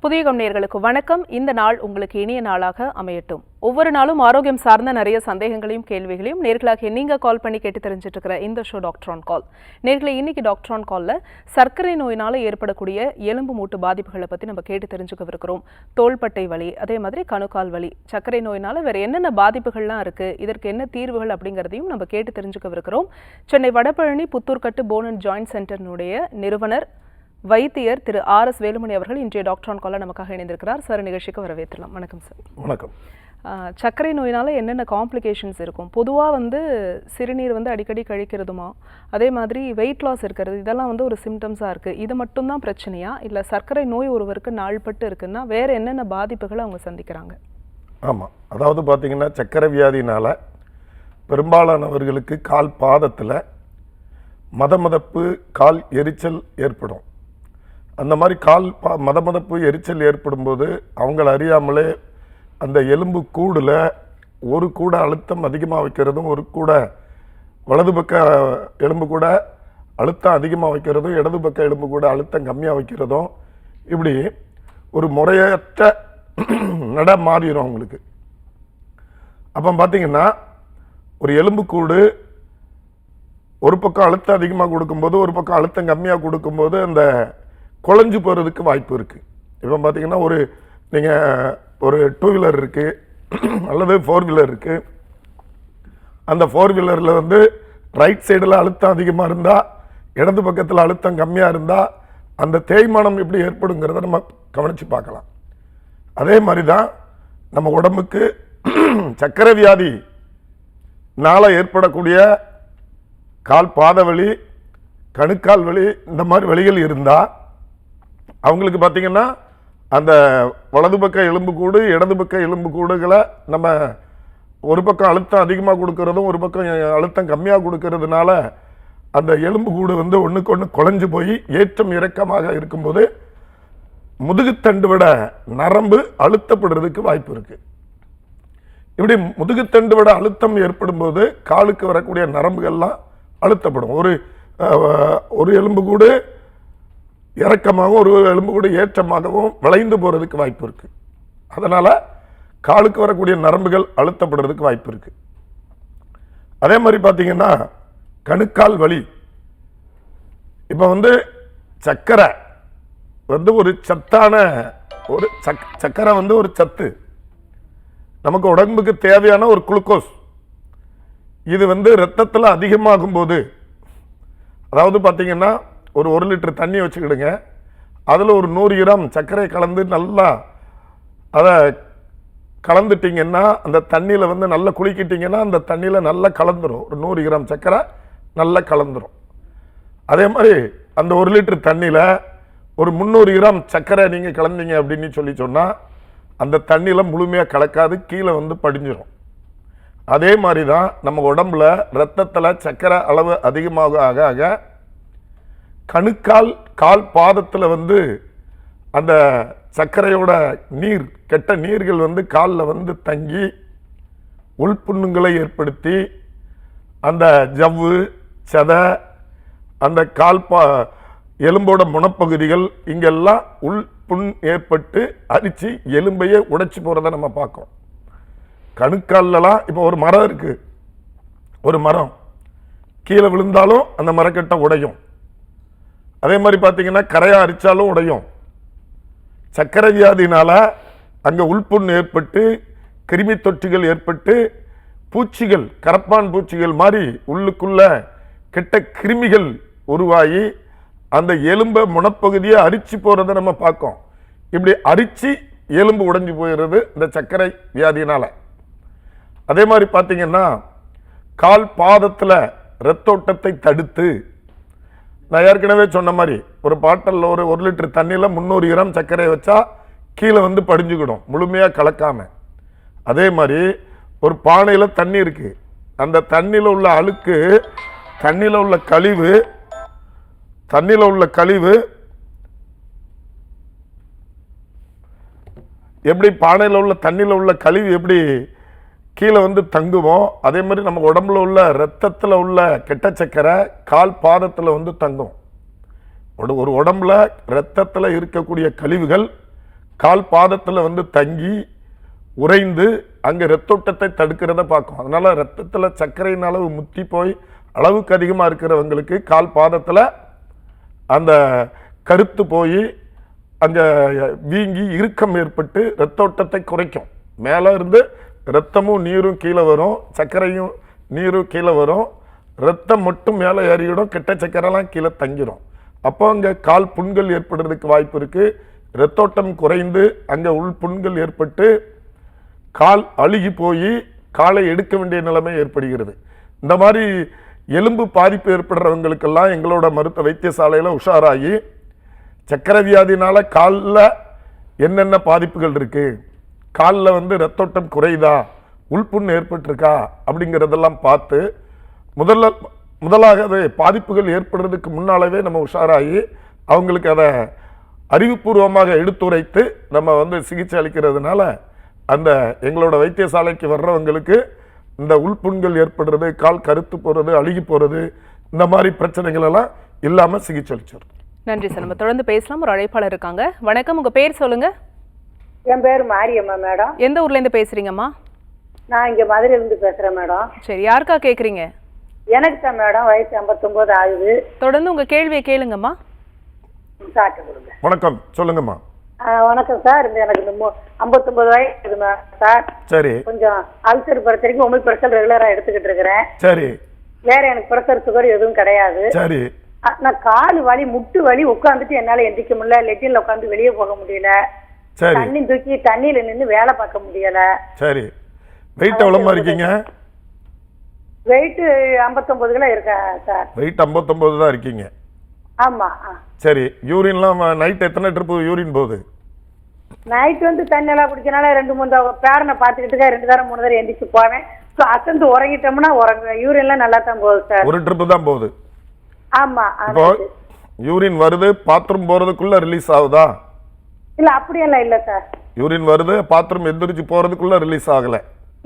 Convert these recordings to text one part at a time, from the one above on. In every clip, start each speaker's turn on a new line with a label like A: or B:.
A: புதிய நேயர்களுக்கு வணக்கம். இந்த நாள் உங்களுக்கு இனிய நாளாக அமையட்டும். ஒவ்வொரு நாளும் ஆரோக்கியம் சார்ந்த நிறைய சந்தேகங்களையும் கேள்விகளையும் நேர்களாக நீங்க கால் பண்ணி கேட்டு தெரிஞ்சுட்டு இருக்கிற இந்த ஷோ டாக்டர் ஆன் கால். நேர்களை இன்னைக்கு டாக்டர் ஆன் கால்ல சர்க்கரை நோயினால ஏற்படக்கூடிய எலும்பு மூட்டு பாதிப்புகளை பத்தி நம்ம கேட்டு தெரிஞ்சுக்கவிருக்கிறோம். தோள்பட்டை வலி, அதே மாதிரி கணுக்கால் வலி, சர்க்கரை நோயினால வேற என்னென்ன பாதிப்புகள்லாம் இருக்கு, இதற்கு என்ன தீர்வுகள் அப்படிங்கிறதையும் நம்ம கேட்டு தெரிஞ்சுக்கவிருக்கிறோம். Chennai Vadapalani Puthur Kattu bone and joint சென்டரினுடைய நிறுவனர் வைத்தியர் திரு R.S. வேலுமணி அவர்கள் இன்றைய டாக்டர் ஆன் கால்ல நமக்காக இணைந்திருக்கிறார். சார், நிகழ்ச்சிக்கு வரவேற்றலாம். வணக்கம் சார்.
B: வணக்கம்.
A: சர்க்கரை நோயினால என்னென்ன காம்ப்ளிகேஷன்ஸ் இருக்கும்? பொதுவாக சிறுநீர் அடிக்கடி கழிக்கிறதுமா, அதே மாதிரி வெயிட் லாஸ் இருக்கிறது, இதெல்லாம் ஒரு சிம்டம்ஸாக இருக்குது. இது மட்டும்தான் பிரச்சனையா, இல்லை சர்க்கரை நோய் ஒருவருக்கு நாள்பட்டு இருக்குன்னா வேறு என்னென்ன பாதிப்புகளை அவங்க சந்திக்கிறாங்க?
B: ஆமாம், அதாவது பார்த்தீங்கன்னா சர்க்கரை வியாதினால் பெரும்பாலானவர்களுக்கு கால் பாதத்தில் மதமதப்பு, கால் எரிச்சல் ஏற்படும். அந்த மாதிரி கால் மதமதப்பு எரிச்சல் ஏற்படும் போது அவங்கள அறியாமலே அந்த எலும்பு கூடில் ஒரு கூட அழுத்தம் அதிகமாக வைக்கிறதும், ஒரு கூட வலது பக்க எலும்பு கூட அழுத்தம் அதிகமாக வைக்கிறதும், இடது பக்க எலும்பு கூட அழுத்தம் கம்மியாக வைக்கிறதும், இப்படி ஒரு முறையற்ற நட மாறிடும் அவங்களுக்கு. அப்போ பார்த்தீங்கன்னா ஒரு எலும்பு கூடு ஒரு பக்கம் அழுத்தம் அதிகமாக கொடுக்கும்போது, ஒரு பக்கம் அழுத்தம் கம்மியாக கொடுக்கும்போது அந்த குழஞ்சு போகிறதுக்கு வாய்ப்பு இருக்குது. இப்போ பார்த்தீங்கன்னா நீங்கள் ஒரு 2 வீலர் இருக்குது அல்லது 4 வீலர் இருக்குது. அந்த 4 வீலரில் ரைட் சைடில் அழுத்தம் அதிகமாக இருந்தால், இடது பக்கத்தில் அழுத்தம் கம்மியாக இருந்தால் அந்த தேய்மானம் எப்படி ஏற்படுங்கிறத நம்ம கவனித்து பார்க்கலாம். அதே மாதிரி தான் நம்ம உடம்புக்கு சர்க்கரை வியாதினால் ஏற்படக்கூடிய கால் பாத வலி, கணுக்கால் வலி, இந்த மாதிரி வலிகள் இருந்தால் அவங்களுக்கு பார்த்திங்கன்னா அந்த வலது பக்க எலும்பு கூடு, இடது பக்க எலும்பு கூடுகளை நம்ம ஒரு பக்கம் அழுத்தம் அதிகமாக கொடுக்கறதும், ஒரு பக்கம் அழுத்தம் கம்மியாக கொடுக்கறதுனால அந்த எலும்பு கூடு ஒன்றுக்கு ஒன்று குழஞ்சு போய் ஏற்றம் இறக்கமாக இருக்கும்போது முதுகுத்தண்டு விட நரம்பு அழுத்தப்படுறதுக்கு வாய்ப்பு இருக்குது. இப்படி முதுகுத்தண்டு விட அழுத்தம் ஏற்படும் போது காலுக்கு வரக்கூடிய நரம்புகள்லாம் அழுத்தப்படும். ஒரு எலும்பு கூடு இறக்கமாகவும் ஒரு எலும்பு கூடு ஏற்றமாகவும் வளைந்து போகிறதுக்கு வாய்ப்பு இருக்குது. அதனால் காலுக்கு வரக்கூடிய நரம்புகள் அழுத்தப்படுறதுக்கு வாய்ப்பு இருக்குது. அதே மாதிரி பார்த்தீங்கன்னா கணுக்கால் வலி. இப்போ சர்க்கரை ஒரு சத்தான ஒரு சர்க்கரை ஒரு சத்து, நமக்கு உடம்புக்கு தேவையான ஒரு குளுக்கோஸ். இது ரத்தத்தில் அதிகமாகும் போது, அதாவது பார்த்தீங்கன்னா ஒரு 1 லிட்டர் தண்ணி வச்சுக்கிடுங்க, அதில் ஒரு 100 கிராம் சர்க்கரை கலந்து நல்லா அதை கலந்துட்டிங்கன்னா, அந்த தண்ணியில் நல்லா குளிக்கிட்டிங்கன்னா அந்த தண்ணியில் நல்லா கலந்துரும். ஒரு 100 கிராம் சர்க்கரை நல்லா கலந்துரும். அதே மாதிரி அந்த 1 லிட்டர் தண்ணியில் ஒரு 300 கிராம் சர்க்கரை நீங்கள் கலந்தீங்க அப்படின்னு சொன்னால் அந்த தண்ணியில் முழுமையாக கலக்காது, கீழே படிஞ்சிடும். அதே மாதிரி தான் நம்ம உடம்புல ரத்தத்தில் சர்க்கரை அளவு அதிகமாக ஆக ஆக கணுக்கால் கால் பாதத்தில் அந்த சர்க்கரையோட நீர், கெட்ட நீர்கள் காலில் தங்கி உள்புண்ணுங்களை ஏற்படுத்தி அந்த ஜவ்வு, சதை, அந்த கால் எலும்போட முனப்பகுதிகள் இங்கெல்லாம் உள்புண் ஏற்பட்டு அரிச்சு எலும்பையே உடைச்சி போகிறத நம்ம பார்க்கோம். கணுக்கால்லாம் இப்போ ஒரு மரம் இருக்குது, ஒரு மரம் கீழே விழுந்தாலும் அந்த மரக்கட்டை உடையும். அதே மாதிரி பார்த்தீங்கன்னா கரையா அரிச்சாலும் உடையும். சர்க்கரை வியாதினால அங்கே உள்புண் ஏற்பட்டு கிருமி தொற்றுகள் ஏற்பட்டு பூச்சிகள், கரப்பான் பூச்சிகள் மாதிரி உள்ளுக்குள்ள கெட்ட கிருமிகள் உருவாகி அந்த எலும்பை முனப்பகுதியை அரிச்சு போகிறத நம்ம பார்க்கோம். இப்படி அரிச்சு எலும்பு உடைஞ்சு போயிடுறது இந்த சர்க்கரை வியாதினால. அதே மாதிரி பார்த்தீங்கன்னா கால் பாதத்தில் இரத்தோட்டத்தை தடுத்து, நான் ஏற்கனவே சொன்ன மாதிரி ஒரு பாட்டில் ஒரு 1 லிட்டர் தண்ணியில் 300 கிராம் சர்க்கரையை வச்சா கீழே படிஞ்சுக்கிடும், முழுமையாக கலக்காம. அதே மாதிரி ஒரு பானையில் தண்ணி இருக்குது, அந்த தண்ணியில் உள்ள அழுக்கு, தண்ணியில் உள்ள கழிவு எப்படி பானையில் உள்ள தண்ணியில் உள்ள கழிவு எப்படி கீழே தங்குமோ, அதே மாதிரி நம்ம உடம்புல உள்ள ரத்தத்தில் உள்ள கெட்ட சக்கரை கால் பாதத்தில் தங்கும். ஒரு உடம்புல ரத்தத்தில் இருக்கக்கூடிய கழிவுகள் கால் பாதத்தில் வந்து தங்கி உறைந்து அங்கே ரத்தோட்டத்தை தடுக்கிறத பார்க்கும். அதனால ரத்தத்தில் சர்க்கரையின் அளவு முத்தி போய் அளவுக்கு அதிகமாக இருக்கிறவங்களுக்கு கால் பாதத்தில் அந்த கருத்து போய் அங்கே வீங்கி இறுக்கம் ஏற்பட்டு ரத்தோட்டத்தை குறைக்கும். மேலே இருந்து ரத்தமும் நீரும் கீழே வரும், சர்க்கரையும் நீரும் கீழே வரும், ரத்தம் மட்டும் மேலே ஏறிவிடும், கெட்ட சர்க்கரைலாம் கீழே தங்கிடும். அப்போ அங்கே கால் புண்கள் ஏற்படுறதுக்கு வாய்ப்பு இருக்குது. ரத்தோட்டம் குறைந்து அங்கே உள் புண்கள் ஏற்பட்டு கால் அழுகி போய் காலை எடுக்க வேண்டிய நிலைமை ஏற்படுகிறது. இந்த மாதிரி எலும்பு பாதிப்பு ஏற்படுறவங்களுக்கெல்லாம் எங்களோட மருத்துவ வைத்தியசாலையில் உஷாராகி சக்கரை வியாதினால காலில் என்னென்ன பாதிப்புகள் இருக்கு, காலில் வந்து ரத்தோட்டம் குறையுதா, உள்புண் ஏற்பட்டிருக்கா அப்படிங்கிறதெல்லாம் பார்த்து முதலாகவே பாதிப்புகள் ஏற்படுறதுக்கு முன்னாலவே நம்ம உஷாராகி அவங்களுக்கு அதை அறிவுபூர்வமாக எடுத்துரைத்து நம்ம வந்து சிகிச்சை அளிக்கிறதுனால அந்த எங்களோட வைத்தியசாலைக்கு வர்றவங்களுக்கு இந்த உள்புண்கள் ஏற்படுறது, கால் கருத்து போகிறது, அழுகி போகிறது, இந்த மாதிரி பிரச்சனைகள் எல்லாம் இல்லாமல் சிகிச்சை அளிச்சிடும்.
A: நன்றி சார். நம்ம தொடர்ந்து பேசலாம். ஒரு அழைப்பாளர் இருக்காங்க. வணக்கம், உங்க பேர் சொல்லுங்க.
C: என் பேர் மாரியம்மா மேடம்.
A: எந்த ஊர்ல இருந்து பேசுறீங்கம்மா?
C: நான் இங்க மதுரையிலிருந்து பேசுறேன் மேடம்.
A: சரி, யாருக்கா கேக்குறீங்க?
C: எனக்கு தான் மேடம், வயசு 59 ஆகுது.
A: தொடர்ந்து உங்க கேள்வியை கேளுங்கம்மா.
C: சாப்பிட்டு கொடுங்க.
B: வணக்கம், சொல்லுங்கம்மா.
C: வணக்கம் சார். எனக்கு 59 வயசு சார்.
B: சரி.
C: கொஞ்சம் அல்சர் பிரச்சனைக்கு ஒமிப்ரசல் ரெகுலரா எடுத்துக்கிட்டு இருக்கிறேன்.
B: சரி.
C: வேற எனக்கு பிரஷர் சுகர் எதுவும் கிடையாது.
B: சரி.
C: நான் கால் வலி, முட்டு வலி, உட்காந்துட்டு என்னால எந்திரிக்க முடியல, லெட்டின்ல உட்காந்து வெளியே போக முடியல, தண்ணி தூக்கி தண்ணியில நின்று வேலை பார்க்க முடியல.
B: சரி. வெயிட் எவ்வளவு இருக்கீங்க?
C: வெயிட் 59 கிலோ இருக்கேன் சார்.
B: வெயிட் 59 தான் இருக்கீங்க?
C: ஆமா.
B: சரி. யூரின்லாம் நைட் எத்தனை ட்ரிப் யூரின் போகுது?
C: நைட் வந்து தண்ணி எல்லாம் குடிச்சனால 2-3 பேரனை பார்த்துக்கிட்டு 2 தரம் 3 தரம் எந்திரிச்சு போவேன். ஸோ அசந்து உறங்கிட்டோம்னா யூரின்லாம் நல்லா தான் போகுது சார்.
B: ஒரு ட்ரிப் தான் போகுது?
C: ஆமா.
B: இப்போ யூரின் வருது, பாத்ரூம் போறதுக்குள்ள ரிலீஸ் ஆகுதா?
C: இல்ல அப்படியெல்லாம் இல்ல சார்.
B: யூரின் வருது, பாத்ரூம் எந்திரிச்சு போறதுக்குள்ள ரிலீஸ் ஆகல?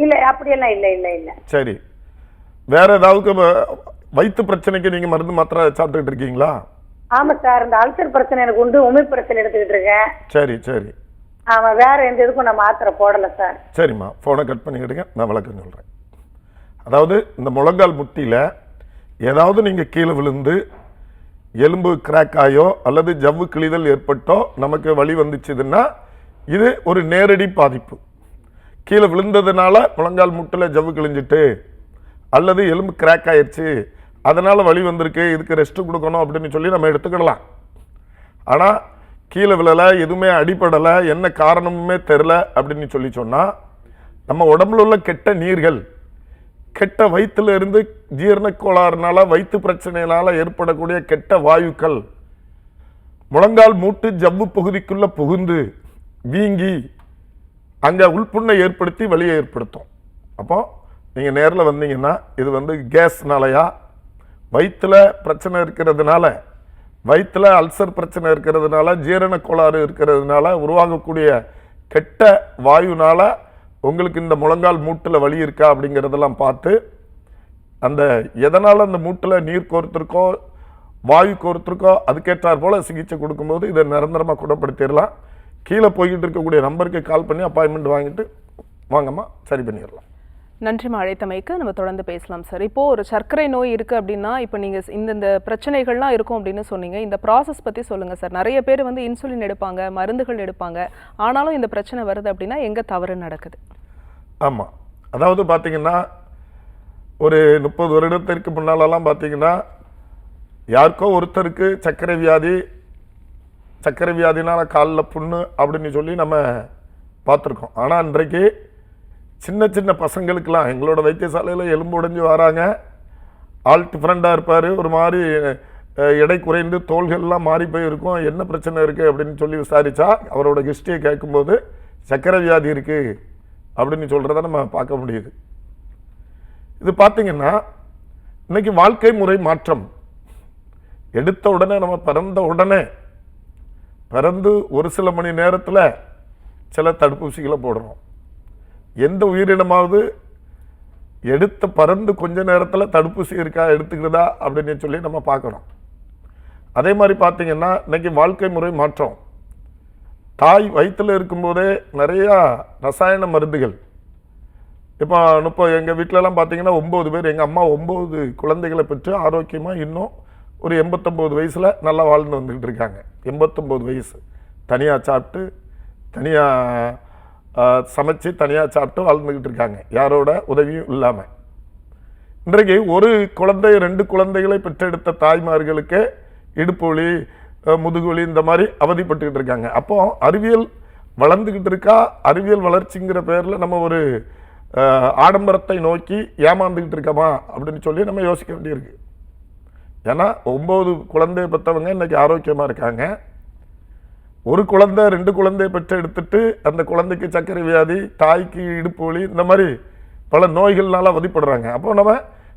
C: இல்ல அப்படியெல்லாம் இல்ல இல்ல இல்ல.
B: சரி. வேற ஏதாவது வயிற்று பிரச்சனைக்கு நீங்க மருந்து மாத்திரை சாப்பிட்டுட்டு இருக்கீங்களா?
C: ஆமா சார். இந்த அல்சர் பிரச்சனை எனக்கு உண்டு, ஒமிப்ரசல் எடுத்துக்கிட்டு இருக்கேன்.
B: சரி சரி.
C: ஆமா, வேற எந்த இதுக்கும் நான் மாத்திரை போடல சார்.
B: சரிம்மா, போனை கட் பண்ணிக்கிடுங்க, நான் விளக்கம் சொல்றேன். அதாவது இந்த முழங்கால் முட்டியில ஏதாவது நீங்க கீழே விழுந்து எலும்பு கிராக் ஆயோ அல்லது ஜவ்வு கிழிதல் ஏற்பட்டோ நமக்கு வலி வந்துச்சுதுன்னா இது ஒரு நேரடி பாதிப்பு. கீழே விழுந்ததுனால முழங்கால் முட்டில் ஜவ்வு கிழிஞ்சிட்டு அல்லது எலும்பு கிராக் ஆயிடுச்சு, அதனால வலி வந்திருக்கு, இதுக்கு ரெஸ்ட் கொடுக்கணும் அப்படின்னு சொல்லி நம்ம எடுத்துக்கிடலாம். ஆனால் கீழே விழலை, எதுவுமே அடிப்படலை, என்ன காரணமுமே தெரில அப்படின்னு சொல்லி சொன்னால் நம்ம உடம்புல உள்ள கெட்ட நீர்கள், கெட்ட வயிற்றுல இருந்து ஜீரண கோளாறுனால வயிற்று பிரச்சனையினால ஏற்படக்கூடிய கெட்ட வாயுக்கள் முழங்கால் மூட்டு ஜவ்வு பகுதிக்குள்ள புகுந்து வீங்கி அங்கே உள்புண்ணை ஏற்படுத்தி வலியை ஏற்படுத்தும். அப்போ நீங்கள் நேரில் வந்தீங்கன்னா இது வந்து கேஸ்னாலையா, வயிற்றுல பிரச்சனை இருக்கிறதுனால, வயிற்றுல அல்சர் பிரச்சனை இருக்கிறதுனால, ஜீரண கோளாறு இருக்கிறதுனால உருவாகக்கூடிய கெட்ட வாயுனால உங்களுக்கு இந்த முழங்கால் மூட்டில் வலி இருக்கா அப்படிங்கிறதெல்லாம் பார்த்து அந்த எதனால் அந்த மூட்டில் நீர் கோர்த்துருக்கோ வாயு கோர்த்துருக்கோ அதுக்கேற்றார் போல் சிகிச்சை கொடுக்கும்போது இதை நிரந்தரமாக குணப்படுத்திடலாம். கீழே போய்கிட்டு இருக்கக்கூடிய நம்பருக்கு கால் பண்ணி அப்பாயின்மெண்ட் வாங்கிட்டு வாங்கம்மா, சரி பண்ணிடலாம்.
A: நன்றிமா அழைத்தமைக்கு. நம்ம தொடர்ந்து பேசலாம் சார். இப்போது ஒரு சர்க்கரை நோய் இருக்குது அப்படின்னா இப்போ நீங்கள் இந்த பிரச்சனைகள்லாம் இருக்கும் அப்படின்னு சொன்னீங்க. இந்த ப்ராசஸ் பற்றி சொல்லுங்கள் சார். நிறைய பேர் வந்து இன்சுலின் எடுப்பாங்க, மருந்துகள் எடுப்பாங்க, ஆனாலும் இந்த பிரச்சனை வருது அப்படின்னா எங்கே தவறு நடக்குது?
B: ஆமாம், அதாவது பார்த்தீங்கன்னா ஒரு 30 வருடத்திற்கு முன்னாலெல்லாம் பார்த்தீங்கன்னா யாருக்கோ ஒருத்தருக்கு சர்க்கரை வியாதினால காலில் புண்ணு அப்படின்னு சொல்லி நம்ம பார்த்துருக்கோம். ஆனால் இன்றைக்கு சின்ன சின்ன பசங்களுக்கெல்லாம் எங்களோட வைத்தியசாலையில் எலும்பு உடைஞ்சு வராங்க, ஆள் டிஃப்ரெண்டாக இருப்பார், ஒரு மாதிரி எடை குறைந்து தோள்கள்லாம் மாறி போயிருக்கும், என்ன பிரச்சனை இருக்குது அப்படின்னு சொல்லி விசாரித்தா அவரோட ஹிஸ்ட்ரியை கேட்கும்போது சர்க்கரை வியாதி இருக்குது அப்படின்னு சொல்கிறத நம்ம பார்க்க முடியுது. இது பார்த்திங்கன்னா இன்றைக்கி வாழ்க்கை முறை மாற்றம். எடுத்த உடனே நம்ம பிறந்து ஒரு சில மணி நேரத்தில் சில தடுப்பூசிகளை போடுறோம். எந்த உயிரினமாவது பறந்து கொஞ்ச நேரத்தில் தடுப்பூசி இருக்கா எடுத்துக்கிறதா அப்படின்னு சொல்லி நம்ம பார்க்கணும். அதே மாதிரி பார்த்தீங்கன்னா இன்னைக்கு வாழ்க்கை முறை மாற்றம். தாய் வயிற்றில் இருக்கும்போதே நிறையா ரசாயன மருந்துகள். இப்போ எங்கள் வீட்டிலலாம் பார்த்தீங்கன்னா 9 பேர், எங்கள் அம்மா 9 குழந்தைகளை பெற்று ஆரோக்கியமாக இன்னும் ஒரு 89 வயசில் நல்லா வாழ்ந்து வந்துக்கிட்டு இருக்காங்க. 89 வயசு தனியாக சாப்பிட்டு தனியாக சமைச்சு தனியாக சாப்பிட்டு வாழ்ந்துக்கிட்டு இருக்காங்க, யாரோட உதவியும் இல்லாமல். இன்றைக்கு ஒரு குழந்தை 2 குழந்தைகளை பெற்றெடுத்த தாய்மார்களுக்கு இடுப்புவலி, முதுகுவலி இந்த மாதிரி அவதிப்பட்டுக்கிட்டு இருக்காங்க. அப்போ அறிவியல் வளர்ந்துக்கிட்டு இருக்கா? அறிவியல் வளர்ச்சிங்கிற பேரில் நம்ம ஒரு ஆடம்பரத்தை நோக்கி ஏமாந்துக்கிட்டு இருக்கோமா அப்படின்னு சொல்லி நம்ம யோசிக்க வேண்டியிருக்கு. ஏன்னா 9 குழந்தையை பெற்றவங்க இன்னைக்கு ஆரோக்கியமாக இருக்காங்க. ஒரு குழந்தை 2 குழந்தையை பெற்று எடுத்துட்டு அந்த குழந்தைக்கு சர்க்கரை வியாதி, தாய்க்கு இடுப்பு வலி, இந்த மாதிரி பல நோய்கள்னால அவதிப்படுறாங்க. அப்போ நம்ம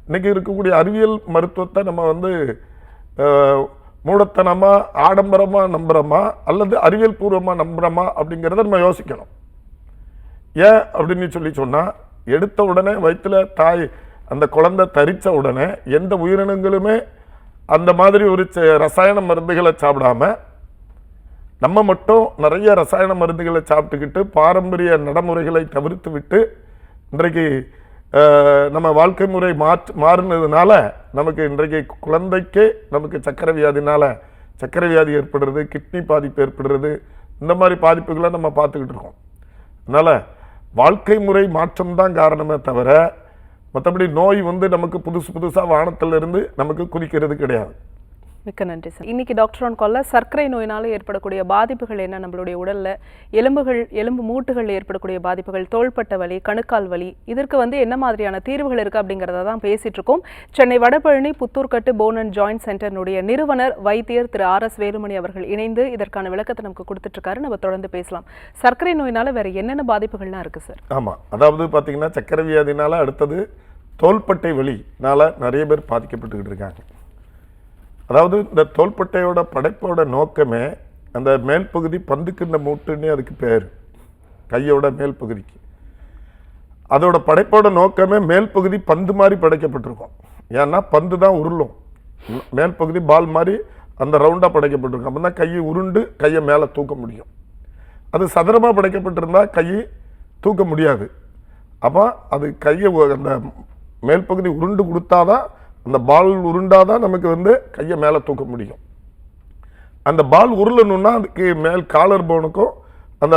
B: இன்னைக்கு இருக்கக்கூடிய அறிவியல் மருத்துவத்தை நம்ம மூடத்தனமாக ஆடம்பரமாக நம்புகிறோமா அல்லது அறிவியல் பூர்வமாக நம்புகிறோமா அப்படிங்கிறத நம்ம யோசிக்கணும். ஏன் அப்படின்னு சொல்லி சொன்னால், எடுத்த உடனே வயிற்றில் தாய் அந்த குழந்தை தரித்த உடனே எந்த உயிரினங்களுமே அந்த மாதிரி ஒரு ரசாயன மருந்துகளை சாப்பிடாம நம்ம மட்டும் நிறைய ரசாயன மருந்துகளை சாப்பிட்டுக்கிட்டு பாரம்பரிய நடைமுறைகளை தவிர்த்து விட்டு இன்றைக்கு நம்ம வாழ்க்கை முறை மாறினதுனால நமக்கு இன்றைக்கு குழந்தைக்கே நமக்கு சர்க்கரை வியாதி ஏற்படுறது, கிட்னி பாதிப்பு ஏற்படுறது, இந்த மாதிரி பாதிப்புகளை நம்ம பார்த்துக்கிட்டு இருக்கோம். அதனால் வாழ்க்கை முறை மாற்றம் தான் காரணமே தவிர மற்றபடி நோய் நமக்கு புதுசாக வானத்திலிருந்து நமக்கு குதிக்கிறது கிடையாது.
A: மிக்க நன்றி சார். இன்னைக்கு டாக்டர் ஆன் கால்ல சர்க்கரை நோயினால் ஏற்படக்கூடிய பாதிப்புகள் என்ன, நம்மளுடைய உடல்ல எலும்பு மூட்டுகள் ஏற்படக்கூடிய பாதிப்புகள், தோள்பட்ட வலி, கணுக்கால் வலி, இதற்கு என்ன மாதிரியான தீர்வுகள் இருக்கு அப்படிங்கிறத தான் பேசிட்டு இருக்கோம். Chennai Vadapalani Puthur Kattu bone and joint சென்டர்னுடைய நிறுவனர் வைத்தியர் திரு RS வேலுமணி அவர்கள் இணைந்து இதற்கான விளக்கத்தை நமக்கு கொடுத்துட்டு இருக்காரு. நம்ம தொடர்ந்து பேசலாம். சர்க்கரை நோயினால வேற என்னென்ன பாதிப்புகள்லாம் இருக்கு சார்?
B: ஆமா, அதாவது பாத்தீங்கன்னா சர்க்கரை வியாதினால அடுத்தது தோள்பட்டை வலினால நிறைய பேர் பாதிக்கப்பட்டுக்கிட்டு இருக்காங்க. அதாவது இந்த தோள்பட்டையோட படைப்போட நோக்கமே அந்த மேல் பகுதி பந்துக்கின்ற மூட்டுன்னு அதுக்கு பேர், கையோட மேல் பகுதிக்கு. அதோட படைப்போட நோக்கமே மேல் பகுதி பந்து மாதிரி படைக்கப்பட்டிருக்கும். ஏன்னா பந்து தான் உருளும், மேல் பகுதி பால் மாதிரி அந்த ரவுண்டாக படைக்கப்பட்டிருக்கும். அப்போ தான் கையை உருண்டு கையை மேலே தூக்க முடியும். அது சதுரமாக படைக்கப்பட்டிருந்தா கையை தூக்க முடியாது. அப்போ அது கையை அந்த மேல் பகுதி உருண்டு கொடுத்தாதான், அந்த பால் உருண்டாதான் நமக்கு கையை மேலே தூக்க முடியும். அந்த பால் உருளணும்னா அதுக்கு மேல் காலர் போனுக்கும் அந்த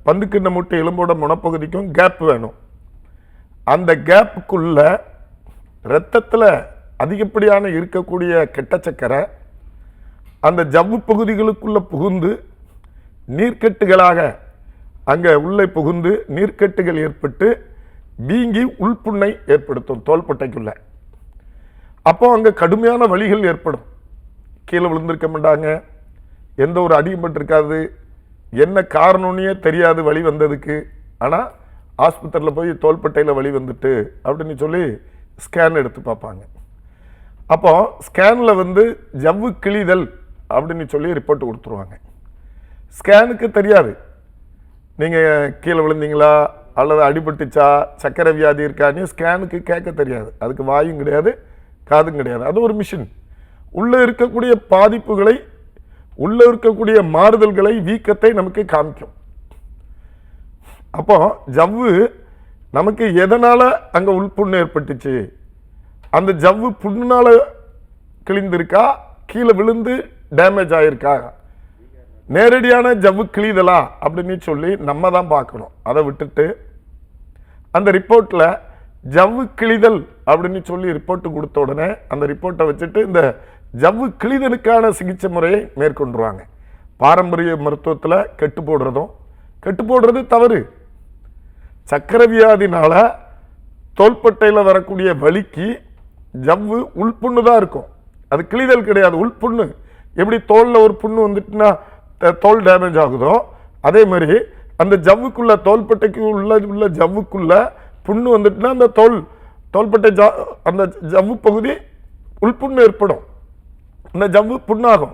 B: பந்துக்கிண்ண முட்டை எலும்போட முனப்பகுதிக்கும் கேப் வேணும். அந்த கேப்புக்குள்ள இரத்தத்தில் அதிகப்படியான இருக்கக்கூடிய கெட்ட சக்கரை அந்த ஜவ்வு பகுதிகளுக்குள்ள புகுந்து நீர்க்கட்டுகளாக அங்கே உள்ளே புகுந்து நீர்க்கட்டுகள் ஏற்பட்டு வீங்கி உள்புண்ணை ஏற்படுத்தும் தோள்பட்டைக்குள்ள. அப்போ அங்கே கடுமையான வலிகள் ஏற்படும். கீழே விழுந்திருக்க மாட்டாங்க, எந்த ஒரு அடியும் பட்டிருக்காது, என்ன காரணம்னே தெரியாது வலி வந்ததுக்கு. ஆனால் ஆஸ்பத்திரியில் போய் தோள்பட்டையில் வலி வந்துட்டு அப்படின்னு சொல்லி ஸ்கேன் எடுத்து பார்ப்பாங்க. அப்போ ஸ்கேனில் ஜவ்வு கிழிதல் அப்படின்னு சொல்லி ரிப்போர்ட் கொடுத்துருவாங்க. ஸ்கேனுக்கு தெரியாது நீங்கள் கீழே விழுந்தீங்களா அல்லது அடிபட்டுச்சா சர்க்கரை வியாதி இருக்கான்னு ஸ்கேனுக்கு கேட்க தெரியாது. அதுக்கு வாயும் கிடையாது, காதும் கிடையாது. அது ஒரு மிஷின். உள்ளே இருக்கக்கூடிய பாதிப்புகளை, உள்ளே இருக்கக்கூடிய மாறுதல்களை, வீக்கத்தை நமக்கு காமிக்கும். அப்போ ஜவ்வு நமக்கு எதனால் அங்கே உள்புண்ணு ஏற்பட்டுச்சு, அந்த ஜவ்வு புண்ணுனால கிழிந்திருக்கா, கீழே விழுந்து டேமேஜ் ஆகிருக்கா, நேரடியான ஜவ்வு கிழிதலா அப்படின்னு சொல்லி நம்ம தான் பார்க்கணும். அதை விட்டுட்டு அந்த ரிப்போர்ட்டில் ஜவ்வு கிழிதல் அப்படின்னு சொல்லி ரிப்போர்ட்டு கொடுத்த உடனே அந்த ரிப்போர்ட்டை வச்சுட்டு இந்த ஜவ்வு கிழிதலுக்கான சிகிச்சை முறையை மேற்கொண்டுருவாங்க. பாரம்பரிய மருத்துவத்தில் கெட்டு போடுறது தவறு. சர்க்கரை வியாதினால தோள்பட்டையில் வரக்கூடிய வலிக்கு ஜவ்வு உள்புண்ணு தான் இருக்கும், அது கிழிதல் கிடையாது, உள்புண்ணு. எப்படி தோலில் ஒரு புண்ணு வந்துட்டுன்னா தோல் டேமேஜ் ஆகுதோ, அதே மாதிரி அந்த ஜவ்வுக்குள்ள தோள்பட்டைக்கு உள்ள ஜவ்வுக்குள்ள புண்ணு வந்துட்டுனா அந்த தோள்பட்டை அந்த ஜவ்வு பகுதி உள்புண்ணு ஏற்படும், அந்த ஜவ்வு புண்ணாகும்.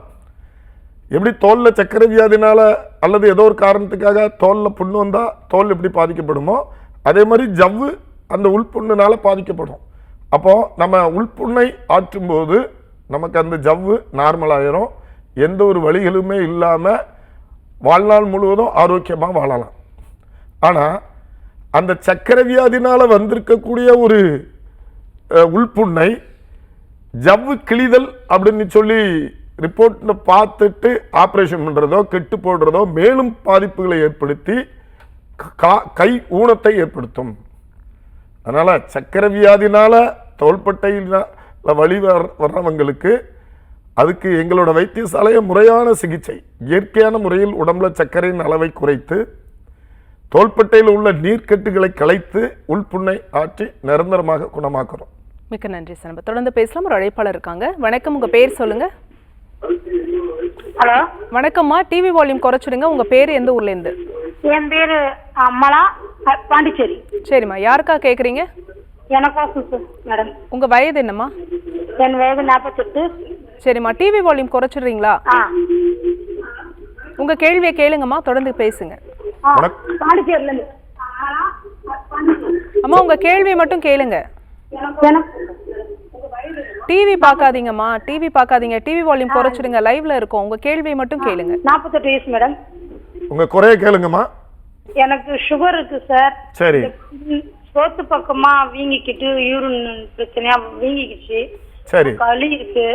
B: எப்படி தோலில் சர்க்கரை வியாதினால அல்லது ஏதோ ஒரு காரணத்துக்காக தோலில் புண்ணு வந்தால் தோல் எப்படி பாதிக்கப்படுமோ அதே மாதிரி ஜவ்வு அந்த உள்புண்ணுனால பாதிக்கப்படும். அப்போது நம்ம உள்புண்ணை ஆற்றும்போது நமக்கு அந்த ஜவ்வு நார்மல் ஆயிரும், எந்த ஒரு வலிகளுமே இல்லாமல் வாழ்நாள் முழுவதும் ஆரோக்கியமாக வாழலாம். ஆனால் அந்த சர்க்கரை வியாதினால் வந்திருக்கக்கூடிய ஒரு உள்புண்ணை ஜவ்வு கிழிதல் அப்படின்னு சொல்லி ரிப்போர்ட்டில் பார்த்துட்டு ஆப்ரேஷன் பண்ணுறதோ கெட்டு போடுறதோ மேலும் பாதிப்புகளை ஏற்படுத்தி கை ஊனத்தை ஏற்படுத்தும். அதனால் சர்க்கரை வியாதினால் தோள்பட்டையில் வலி வர்றவங்களுக்கு அதுக்கு எங்களோட வைத்தியசாலையை முறையான சிகிச்சை, இயற்கையான முறையில் உடம்புல சர்க்கரையின் அளவை குறைத்து தோள்பட்டையில் உள்ள நீர்க்கட்டுகளை களைத்து உள்புண்ணை ஆற்றி நிரந்தரமாக குணமாக்குறோம்.
A: மிக்க நன்றி சார். நம்ம தொடர்ந்து பேசலாம். ஒரு அழைப்பாளர் இருக்காங்க. வணக்கம், உங்க பேர் சொல்லுங்க.
C: ஹலோ
A: வணக்கம்மா, டிவி வால்யூம் குறைச்சிடுங்க. உங்க பேர் எந்த ஊர்ல இருந்து?
C: என் பேரு அம்மலா, பாண்டிச்சேரி.
A: சரிம்மா, யாருக்கா கேக்குறீங்க?
C: எனக்கோசம் மேடம்.
A: உங்க வயது என்னம்மா?
C: என் வயது 48.
A: சரிம்மா, டிவி வால்யூம் குறைச்சிடுறீங்களா? உங்க கேள்வியை கேளுங்கம்மா, தொடர்ந்து பேசுங்க.
C: பாண்டிச்சேரியில இருந்து.
A: அம்மா, உங்க கேள்வியை மட்டும் கேளுங்க. டிவி பார்க்காதீங்கம்மா, டிவி பார்க்காதீங்க. டிவி வால்யூம் குறைச்சிடுங்க, லைவ்ல இருக்கோம். உங்க கேள்வியை மட்டும் கேளுங்க.
C: 48 வயசு மேடம்.
B: உங்க குறைய கேளுங்கம்மா.
C: எனக்கு சுகர் இருக்கு சார்.
B: சரி.
C: சோத்து பக்கமா வீங்கிக்கிட்டு யூரின் பிரச்சனையா வீங்கிக்கிச்சு.
B: சரி.
C: களி இருக்கு.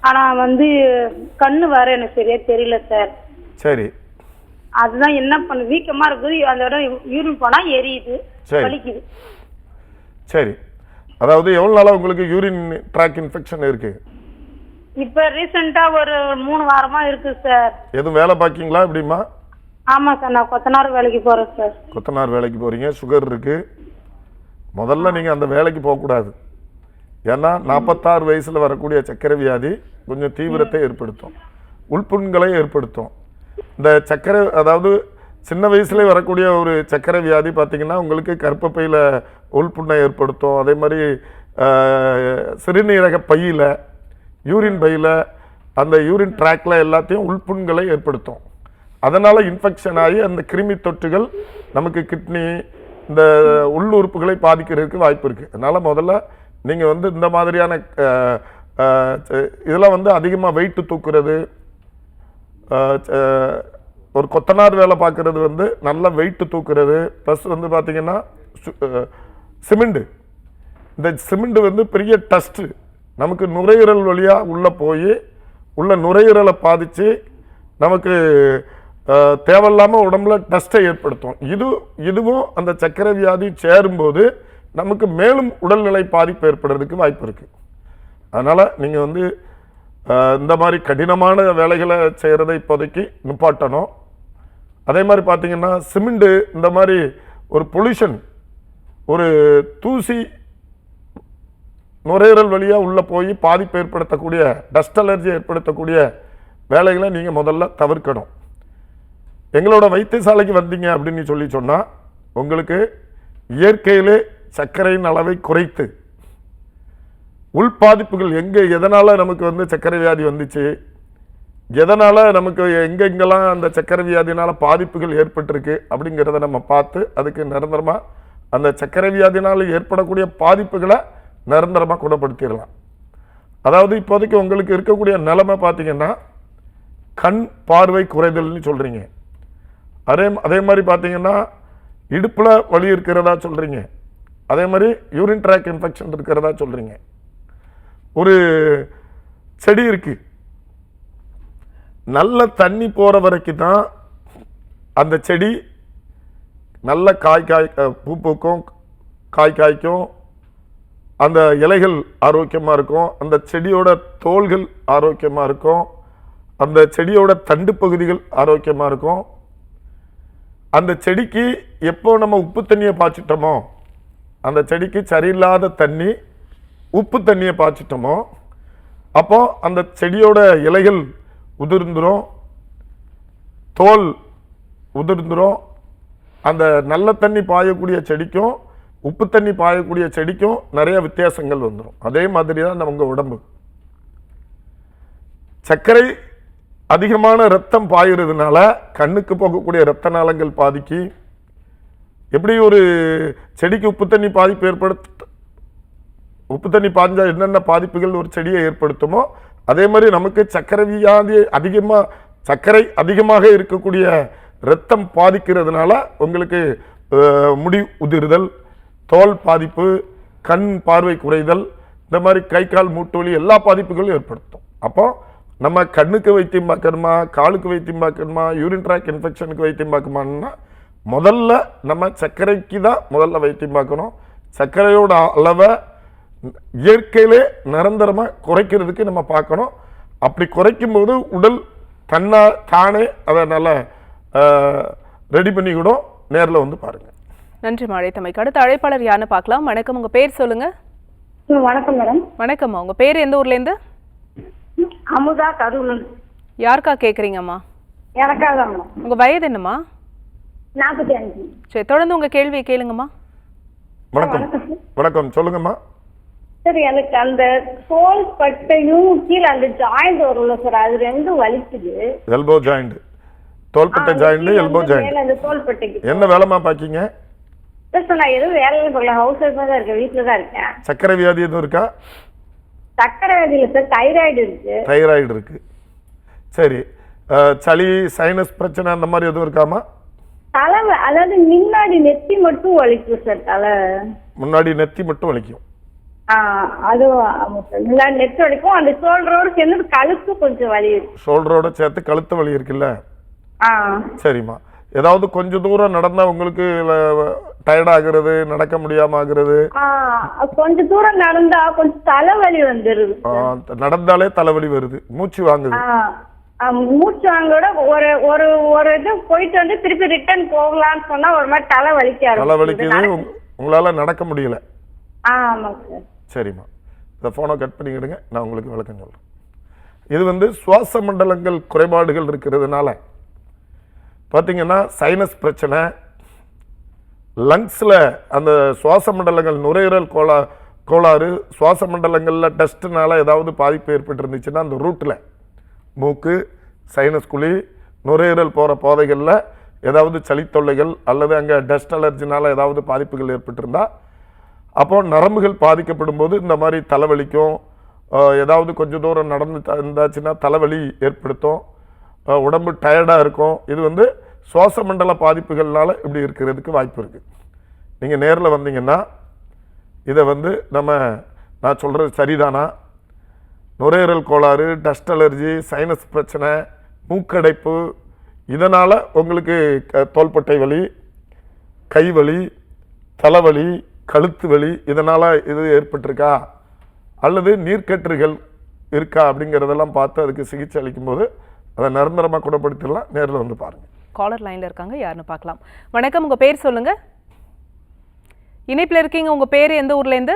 C: ஆனா கண்ணு வர எனக்கு சரியா தெரியல சார்.
B: சரி.
C: அதுதான் என்ன பண்ண, வீக்கமா இருக்குது. அந்த இடம் யூரின் போனா எரியுது, வலிக்குது.
B: சரி. அதாவது எவ்வளவு நாளா உங்களுக்கு யூரின் ட்ராக் இன்ஃபெக்ஷன் இருக்கு?
C: இப்ப ரீசெண்டா ஒரு 3 வாரமா இருக்கு சார்.
B: எதுவும் வேலை பாக்கீங்களா எப்படிமா?
C: ஆமா சார், நான் கொத்தனார் வேலைக்கு போறேன் சார்.
B: கொத்தனார் வேலைக்கு போறீங்க, சுகர் இருக்கு. முதல்ல நீங்க அந்த வேலைக்கு போகக்கூடாது. ஏன்னா 46 வயசுல வரக்கூடிய சர்க்கரை வியாதி கொஞ்சம் தீவிரத்தை ஏற்படுத்தும், உள்புண்களை ஏற்படுத்தும். இந்த சர்க்கரை, அதாவது சின்ன வயசுல வரக்கூடிய ஒரு சர்க்கரை வியாதி பார்த்தீங்கன்னா உங்களுக்கு கர்ப்பப்பையில் உள்புண்ணை ஏற்படுத்தும். அதே மாதிரி சிறுநீரக பையில், யூரின் பையில், அந்த யூரின் ட்ராக்ல எல்லாத்தையும் உள்புண்களை ஏற்படுத்தும். அதனால் இன்ஃபெக்ஷன் ஆகி அந்த கிருமி தொற்றுகள் நமக்கு கிட்னி, இந்த உள்ளுறுப்புகளை பாதிக்கிறதுக்கு வாய்ப்பு இருக்குது. அதனால் முதல்ல நீங்கள் இந்த மாதிரியான இதெல்லாம் அதிகமாக வெயிட்டு தூக்குறது, ஒரு கொத்தனார் வேலை பார்க்கறது நல்ல வெயிட்டு தூக்குறது, ப்ளஸ் பார்த்தீங்கன்னா சிமெண்ட், இந்த சிமெண்ட் பெரிய டஸ்ட்டு நமக்கு நுரையீரல் வழியாக உள்ளே போய் உள்ள நுரையீரலை பாதித்து நமக்கு தேவையில்லாமல் உடம்புல டஸ்ட்டை ஏற்படுத்தும். இதுவும் அந்த சர்க்கரை வியாதி சேரும்போது நமக்கு மேலும் உடல்நிலை பாதிப்பு ஏற்படுறதுக்கு வாய்ப்பு இருக்குது. அதனால் நீங்கள் இந்த மாதிரி கடினமான வேலைகளை செய்கிறத இப்போதைக்கு நிப்பாட்டணும். அதே மாதிரி பார்த்தீங்கன்னா சிமெண்ட்டு, இந்த மாதிரி ஒரு பொல்யூஷன், ஒரு தூசி நுரையீரல் வழியாக உள்ளே போய் பாதிப்பு ஏற்படுத்தக்கூடிய, டஸ்ட் அலர்ஜி ஏற்படுத்தக்கூடிய வேலைகளை நீங்கள் முதல்ல தவிர்க்கணும். எங்களோட வைத்தியசாலைக்கு வந்தீங்க அப்படின்னு சொன்னால் உங்களுக்கு இயற்கையிலே சர்க்கரையின் அளவை குறைத்து உள்பாதிப்புகள் எதனால் நமக்கு சர்க்கரை வியாதி வந்துச்சு, எதனால் நமக்கு எங்கெங்கெல்லாம் அந்த சர்க்கரை வியாதினால் பாதிப்புகள் ஏற்பட்டிருக்கு அப்படிங்கிறத நம்ம பார்த்து அதுக்கு நிரந்தரமாக அந்த சர்க்கரை வியாதினால் ஏற்படக்கூடிய பாதிப்புகளை நிரந்தரமாக குணப்படுத்திடலாம். அதாவது இப்போதைக்கு உங்களுக்கு இருக்கக்கூடிய நிலைமை பார்த்தீங்கன்னா கண் பார்வை குறைதல்னு சொல்கிறீங்க. அதே மாதிரி பார்த்தீங்கன்னா இடுப்பில் வலி இருக்கிறதா சொல்கிறீங்க. அதே மாதிரி யூரின் ட்ராக் இன்ஃபெக்ஷன் இருக்கிறதா சொல்கிறீங்க. ஒரு செடி இருக்கு, நல்ல தண்ணி போகிற வரைக்கும் தான் அந்த செடி நல்ல பூ பூக்கும், காய் காய்க்கும், அந்த இலைகள் ஆரோக்கியமாக இருக்கும், அந்த செடியோட தோள்கள் ஆரோக்கியமாக இருக்கும், அந்த செடியோட தண்டு பகுதிகள் ஆரோக்கியமாக இருக்கும். அந்த செடிக்கு எப்போ நம்ம உப்பு தண்ணியை பாய்ச்சிட்டோமோ, அந்த செடிக்கு சரியில்லாத தண்ணி உப்பு தண்ணியை பாய்ச்சிட்டோமோ அப்போ அந்த செடியோட இலைகள் உதிர்ந்துடும், தோல் உதிர்ந்துடும். அந்த நல்ல தண்ணி பாயக்கூடிய செடிக்கும் உப்பு தண்ணி பாயக்கூடிய செடிக்கும் நிறைய வித்தியாசங்கள் வந்துடும். அதே மாதிரி தான் நம்ம உடம்பு. சர்க்கரை அதிகமான ரத்தம் பாயுறதுனால கண்ணுக்கு போகக்கூடிய இரத்த நாளங்கள் பாதிக்கு, எப்படி ஒரு செடிக்கு உப்பு தண்ணி பாதிப்பு உப்பு தண்ணி பாய்ஞ்சால் என்னென்ன பாதிப்புகள் ஒரு செடியை ஏற்படுத்துமோ அதே மாதிரி நமக்கு சர்க்கரை வியாதி அதிகமாக சர்க்கரை அதிகமாக இருக்கக்கூடிய இரத்தம் பாதிக்கிறதுனால உங்களுக்கு முடி உதிர்தல், தோல் பாதிப்பு, கண் பார்வை குறைதல், இந்த மாதிரி கை கால் மூட்டு வலி எல்லா பாதிப்புகளும் ஏற்படுத்தும். அப்போ நம்ம கண்ணுக்கு வைத்தியம் பார்க்கணுமா, காலுக்கு வைத்தியம் பார்க்கணுமா, யூரின் ட்ராக் இன்ஃபெக்ஷனுக்கு வைத்தியம் பார்க்கணுமான்னா முதல்ல நம்ம சர்க்கரைக்கு தான் முதல்ல வைத்தியம் பார்க்கணும். சர்க்கரையோட அளவை இயற்கையிலே நிரந்தரமாக குறைக்கிறதுக்கு நம்ம பார்க்கணும். அப்படி குறைக்கும் போது உடல் தானே அதை நல்லா ரெடி பண்ணிக்கிடும். நேரில் வந்து பாருங்க.
A: நன்றி அழைத்தமைக்கு. அடுத்த அழைப்பாளர் யாருன்னு பார்க்கலாம். வணக்கம், உங்க பேர் சொல்லுங்க.
C: வணக்கம் மேடம்.
A: வணக்கம்மா, உங்க பேர் எந்த ஊர்ல இருந்து?
C: அமுதா, கரூர்.
A: யாருக்கா கேக்குறீங்கம்மா?
C: எனக்காக தான் மேடம்.
A: உங்க வயது என்னம்மா?
C: 45.
A: சரி, தொடர்ந்து உங்க கேள்வியை கேளுங்கம்மா.
B: வணக்கம். வணக்கம், சொல்லுங்கம்மா.
C: சார், எனக்கு அந்த தோல் பட்டையும் கீழே அந்த ஜாயிண்ட் வரும்ல சார், அது ரெண்டும் வலிக்குது.
B: எல்போ ஜாயிண்ட், தோள்பட்டை ஜாயிண்ட், எல்போ ஜாயிண்ட்.
C: அந்த தோல் பட்டைக்கு
B: என்ன வேலைமா பாக்கீங்க?
C: சார், நான் எதுவும் வேலையில போகல, ஹவுஸ் ஒய்ஃபா தான் இருக்கேன், வீட்டில் தான் இருக்கேன்.
B: சர்க்கரை வியாதி எதுவும் இருக்கா?
C: சர்க்கரை வியாதி இல்லை சார், தைராய்டு இருக்கு.
B: தைராய்டு இருக்கு. சரி, சளி, சைனஸ் பிரச்சனை அந்த மாதிரி எதுவும் இருக்காமா?
C: தலை, அதாவது முன்னாடி நெத்தி மட்டும் வலிக்கும் சார். தலை
B: முன்னாடி நெத்தி மட்டும் வலிக்கும்.
C: அதுவும் முன்னாடி நெத்தி வலிக்கும். அந்த ஷோல்டரோட சேர்ந்து கழுத்து கொஞ்சம் வலி இருக்கு.
B: ஷோல்டரோட சேர்த்து கழுத்து வலி இருக்குல்ல? சரிம்மா. ஏதாவது கொஞ்சம் தூரம் நடந்தா உங்களுக்கு டயர்ட் ஆகுறது, நடக்க முடியாம ஆகுறது?
C: கொஞ்சம் தூரம் நடந்தா கொஞ்சம் தலைவலி வந்துருது.
B: நடந்தாலே தலைவலி வருது, மூச்சு வாங்குது.
C: மூச்சு வாங்கோட ஒரு ஒரு ஒரு இது போயிட்டு வந்து திருப்பி ரிட்டர்ன் போகலான்னு சொன்னா ஒரு மாதிரி
B: தலைவலிக்குது. உங்களால நடக்க முடியல?
C: ஆமாங்க சார்.
B: சரிம்மா, இந்த போனை கட் பண்ணிக்கிடுங்க, நான் உங்களுக்கு விளக்கம் சொல்றேன். இது வந்து சுவாச மண்டலங்கள் குறைபாடுகள் இருக்கிறதுனால பார்த்தீங்கன்னா சைனஸ் பிரச்சனை, லங்ஸில் அந்த சுவாச மண்டலங்கள், நுரையீரல் கோளாறு, சுவாச மண்டலங்களில் டஸ்ட்னால ஏதாவது பாதிப்பு ஏற்பட்டு இருந்துச்சுன்னா அந்த ரூட்டில் மூக்கு, சைனஸ் குழி, நுரையீரல் போகிற பாதைகளில் ஏதாவது சளித்தொல்லைகள் அல்லது அங்கே டஸ்ட் அலர்ஜினால் ஏதாவது பாதிப்புகள் ஏற்பட்டிருந்தால் அப்போது நரம்புகள் பாதிக்கப்படும் போது இந்த மாதிரி தலைவலிக்கும். ஏதாவது கொஞ்சம் தூரம் நடந்து இருந்தாச்சுன்னா தலைவலி ஏற்படுத்தும், உடம்பு டயர்டாக இருக்கும். இது வந்து சுவாச மண்டல பாதிப்புகள்னால இப்படி இருக்கிறதுக்கு வாய்ப்பு இருக்குது. நீங்கள் நேரில் வந்தீங்கன்னா இதை வந்து நான் சொல்கிறது சரிதானா, நுரையீரல் கோளாறு, டஸ்ட் அலர்ஜி, சைனஸ் பிரச்சனை, மூக்கடைப்பு, இதனால் உங்களுக்கு தோள்பட்டை வலி, கை வலி, தலைவலி, கழுத்து வலி இதனால் இது ஏற்பட்டிருக்கா அல்லது நீர்க்கட்டுகள் இருக்கா அப்படிங்கிறதெல்லாம் பார்த்து அதுக்கு சிகிச்சை அளிக்கும்போது அதை நிரந்தரமாக குணப்படுத்திடலாம். நேரில் வந்து பாருங்கள்.
A: காலர் லைனில் இருக்காங்க, யாருன்னு பார்க்கலாம். வணக்கம், உங்கள் பேர் சொல்லுங்கள். இணைப்பில் இருக்கீங்க, உங்கள் பேர் எந்த ஊர்லேருந்து?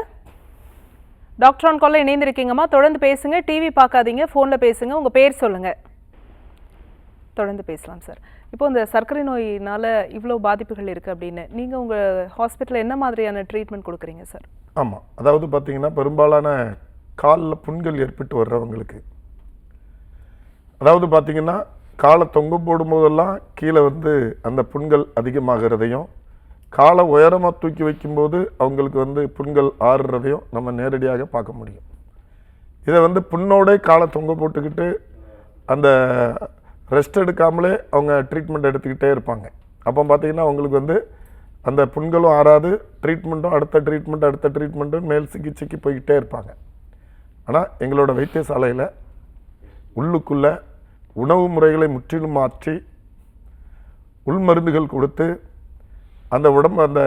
A: டாக்டர் ஆன் காலில் இணைந்திருக்கீங்கம்மா, தொடர்ந்து பேசுங்க. டிவி பார்க்காதீங்க, ஃபோனில் பேசுங்க. உங்கள் பேர் சொல்லுங்கள். தொடர்ந்து பேசலாம் சார். இப்போ இந்த சர்க்கரை நோயினால் இவ்வளோ பாதிப்புகள் இருக்குது அப்படின்னு நீங்கள் உங்கள் ஹாஸ்பிட்டலில் என்ன மாதிரியான ட்ரீட்மெண்ட் கொடுக்குறீங்க சார்?
B: ஆமாம், அதாவது பார்த்தீங்கன்னா பெரும்பாலான காலில் புண்கள் ஏற்பட்டு வர்றவங்களுக்கு, அதாவது பார்த்தீங்கன்னா காலை தொங்க போடும்போதெல்லாம் கீழே வந்து அந்த புண்கள் அதிகமாகிறதையும், காலை உயரமாக தூக்கி வைக்கும்போது அவங்களுக்கு வந்து புண்கள் ஆறுறதையும் நம்ம நேரடியாக பார்க்க முடியும். இதை வந்து புண்ணோட காலை தொங்க போட்டுக்கிட்டு அந்த ரெஸ்ட் எடுக்காமலே அவங்க ட்ரீட்மெண்ட் எடுத்துக்கிட்டே இருப்பாங்க. அப்போ பார்த்தீங்கன்னா அவங்களுக்கு வந்து அந்த புண்களும் ஆறாது, ட்ரீட்மெண்ட்டும் அடுத்த ட்ரீட்மெண்ட்டும் மேல் சிகிச்சைக்கு போய்கிட்டே இருப்பாங்க. ஆனால் எங்களோட வைத்தியசாலையில் உள்ளுக்குள்ளே உணவு முறைகளை முற்றிலும் மாற்றி உள்மருந்துகள் கொடுத்து அந்த உடம்பு அந்த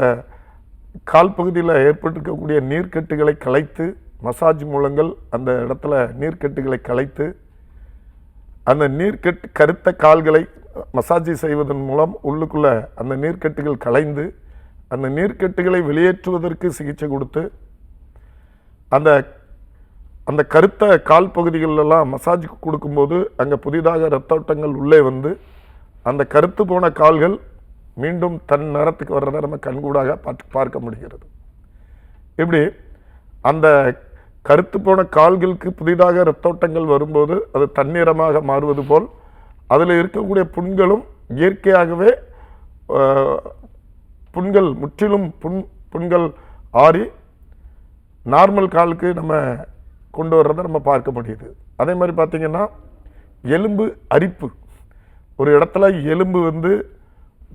B: கால் பகுதியில் ஏற்பட்டிருக்கக்கூடிய நீர்க்கட்டுகளை கலைத்து, மசாஜ் மூலங்கள் அந்த இடத்துல நீர்க்கட்டுகளை கலைத்து, அந்த நீர்க்கட்டு கருத்த கால்களை மசாஜ் செய்வதன் மூலம் உள்ளுக்குள்ளே அந்த நீர்க்கட்டுகள் கலைந்து அந்த நீர்க்கட்டுகளை வெளியேற்றுவதற்கு சிகிச்சை கொடுத்து, அந்த அந்த கருத்த கால் பகுதிகளெல்லாம் மசாஜ் கொடுக்கும்போது அங்கே புதிதாக இரத்த ஓட்டங்கள் உள்ளே வந்து அந்த கருத்து போன கால்கள் மீண்டும் தன் நிறத்துக்கு வர்றதை நம்ம கண்கூடாக பார்க்க முடிகிறது. இப்படி அந்த கருத்து போன கால்களுக்கு புதிதாக இரத்தோட்டங்கள் வரும்போது அது தண்ணீரமாக மாறுவது போல் அதில் இருக்கக்கூடிய புண்களும் இயற்கையாகவே புண்கள் முற்றிலும் புண்கள் ஆறி நார்மல் காலுக்கு நம்ம கொண்டு வர்றதை நம்ம பார்க்க முடியுது. அதே மாதிரி பார்த்திங்கன்னா எலும்பு அரிப்பு, ஒரு இடத்துல எலும்பு வந்து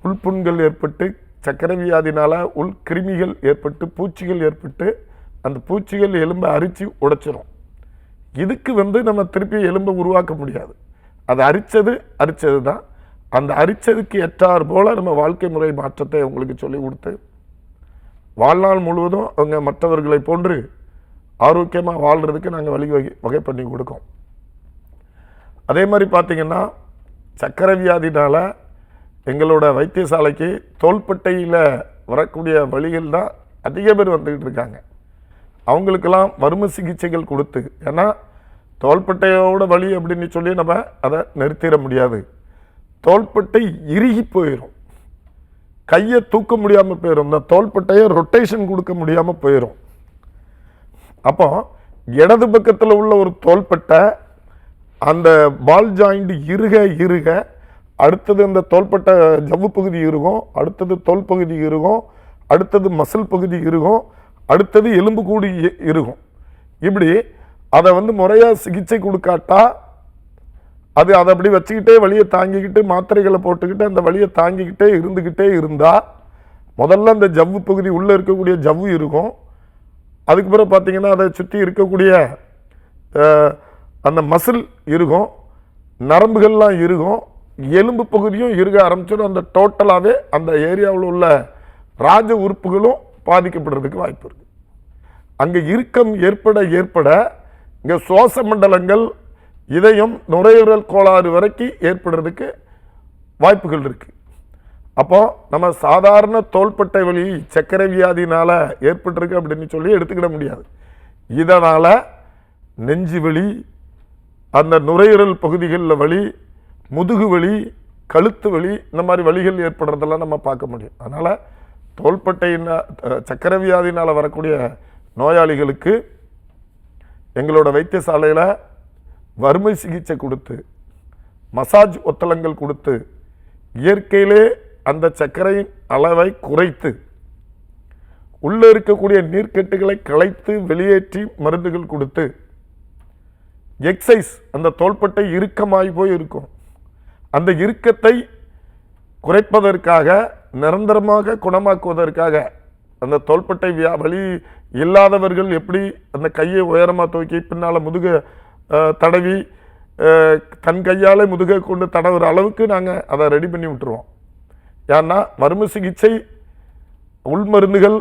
B: உள்புண்கள் ஏற்பட்டு சர்க்கரை வியாதினால் உள்கிருமிகள் ஏற்பட்டு பூச்சிகள் ஏற்பட்டு அந்த பூச்சிகள் எலும்பை அரித்து உடைச்சிரும். இதுக்கு வந்து நம்ம திருப்பி எலும்பை உருவாக்க முடியாது. அது அரிச்சது தான். அந்த அரிச்சதுக்கு ஏற்றார் போல் நம்ம வாழ்க்கை முறை மாற்றத்தை அவங்களுக்கு சொல்லி கொடுத்து வாழ்நாள் முழுவதும் அவங்க மற்றவர்களை போன்று ஆரோக்கியமாக வாழ்கிறதுக்கு நாங்கள் வகை பண்ணி கொடுக்கோம். அதே மாதிரி பார்த்திங்கன்னா சர்க்கரை வியாதினால் எங்களோட வைத்தியசாலைக்கு தோள்பட்டையில் வரக்கூடிய வலிகள் தான் அதிக பேர் வந்துக்கிட்டு இருக்காங்க. அவங்களுக்கெல்லாம் மரும சிகிச்சைகள் கொடுத்து, ஏன்னா தோள்பட்டையோட வலி அப்படின்னு சொல்லி நம்ம அதை நிறுத்திட முடியாது. தோள்பட்டை இறுகி போயிடும், கையை தூக்க முடியாமல் போயிடும், இந்த தோள்பட்டையை ரொட்டேஷன் கொடுக்க முடியாமல் போயிடும். அப்போ இடது பக்கத்தில் உள்ள ஒரு தோள்பட்டை அந்த பால் ஜாயிண்ட் இருக அடுத்தது அந்த தோள்பட்டை ஜவ்வு பகுதி இருக்கும், அடுத்தது தோல் பகுதி இருக்கும், அடுத்தது மசில் பகுதி இருக்கும், அடுத்தது எலும்பு கூடி இருக்கும். இப்படி அதை வந்து முறையாக சிகிச்சை கொடுக்காட்டா அதை அப்படி வச்சுக்கிட்டே வலியை தாங்கிக்கிட்டு மாத்திரைகளை போட்டுக்கிட்டு அந்த வலியை தாங்கிக்கிட்டே இருந்தால் முதல்ல அந்த ஜவ்வு பகுதி உள்ளே இருக்கக்கூடிய ஜவ்வு இருக்கும். அதுக்கு பிறகு பார்த்தீங்கன்னா அதை சுற்றி இருக்கக்கூடிய அந்த மசில் இருக்கும், நரம்புகள்லாம் இருக்கும், எலும்பு பகுதியும் இருக்க ஆரம்பிச்சிடும். அந்த டோட்டலாகவே அந்த ஏரியாவில் உள்ள ராஜ உறுப்புகளும் பாதிக்கப்படுறதுக்கு வாய்ப்பு இருக்குது. அங்கே இறுக்கம் ஏற்பட இங்கே சுவாச மண்டலங்கள், இதயம், நுரையீரல் கோளாறு வரைக்கும் ஏற்படுறதுக்கு வாய்ப்புகள் இருக்குது. அப்போது நம்ம சாதாரண தோள்பட்டை வலி சர்க்கரை வியாதினால் ஏற்பட்டிருக்கு அப்படின்னு சொல்லி எடுத்துக்கிட முடியாது. இதனால் நெஞ்சு வலி, அந்த நுரையீரல் பகுதிகளில் வலி, முதுகு வலி, கழுத்து வலி, இந்த மாதிரி வலிகள் ஏற்படுறதெல்லாம் நம்ம பார்க்க முடியும். அதனால் தோள்பட்டையின சர்க்கரை வியாதினால் வரக்கூடிய நோயாளிகளுக்கு எங்களோட வைத்தியசாலையில் வறுமை சிகிச்சை கொடுத்து, மசாஜ் ஒத்தளங்கள் கொடுத்து, இயற்கையிலே அந்த சர்க்கரையின் அளவை குறைத்து, உள்ளே இருக்கக்கூடிய நீர்க்கட்டுகளை களைத்து வெளியேற்றி மருந்துகள் கொடுத்து, எக்ஸசைஸ், அந்த தோள்பட்டை இறுக்கமாகி போய் இருக்கும், அந்த இறுக்கத்தை குறைப்பதற்காக, நிரந்தரமாக குணமாக்குவதற்காக, அந்த தோள்பட்டை வலி இல்லாதவர்கள் எப்படி அந்த கையை உயரமாக தூக்கி பின்னால் முதுக தடவி தன் கையால் முதுகை கொண்டு தடவுற அளவுக்கு நாங்கள் அதை ரெடி பண்ணி விட்டுருவோம். ஏன்னா மரும சிகிச்சை, உள்மருந்துகள்,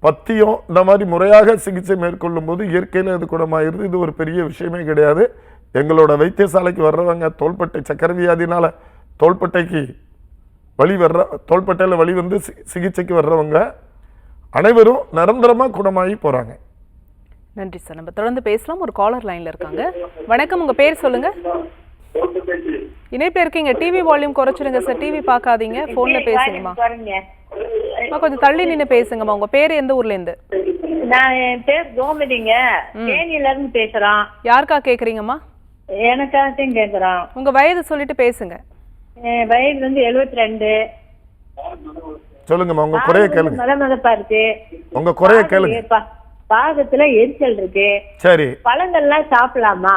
B: பத்தியம், இந்த மாதிரி முறையாக சிகிச்சை மேற்கொள்ளும் போது இயற்கையில் அது குணமாகிறது. இது ஒரு பெரிய விஷயமே கிடையாது. எங்களோட வைத்தியசாலைக்கு வர்றவங்க தோள்பட்டை சர்க்கரை வியாதினால் தோள்பட்டைக்கு வலி தோள்பட்டையில் வலி வந்து சிகிச்சைக்கு வர்றவங்க அனைவரும் நிரந்தரமாக குணமாகி போகிறாங்க.
A: நன்றி சார். நம்ம தொடர்ந்து பேசலாம். ஒரு காலர் லைன்ல இருக்காங்க. வணக்கம், உங்க பேர் சொல்லுங்க. இணைப்பில் இருக்கீங்க. டிவி வால்யூம் குறைச்சிருங்க சார். டிவி பார்க்காதீங்க, போன்ல பேசுங்கம்மா. கொஞ்சம் தள்ளி நின்று பேசுங்கம்மா. உங்க பேர் எந்த ஊர்ல இருந்து?
D: நான் என் பேர் கோமதிங்க, தேனியில இருந்து பேசுறோம்.
A: யாருக்கா கேக்குறீங்கம்மா?
D: எனக்காகத்தான் கேக்குறோம்.
A: உங்க வயது சொல்லிட்டு பேசுங்க.
D: என் வயது வந்து 72.
B: சொல்லுங்கம்மா, உங்க குறைய கேளுங்க.
D: மதமதப்பா இருக்கு.
B: உங்க குறைய கேளுங்க.
D: பாகத்துல எரிச்சல் இருக்கு.
B: சரி.
D: பழங்கள்லாம் சாப்பிடலாமா?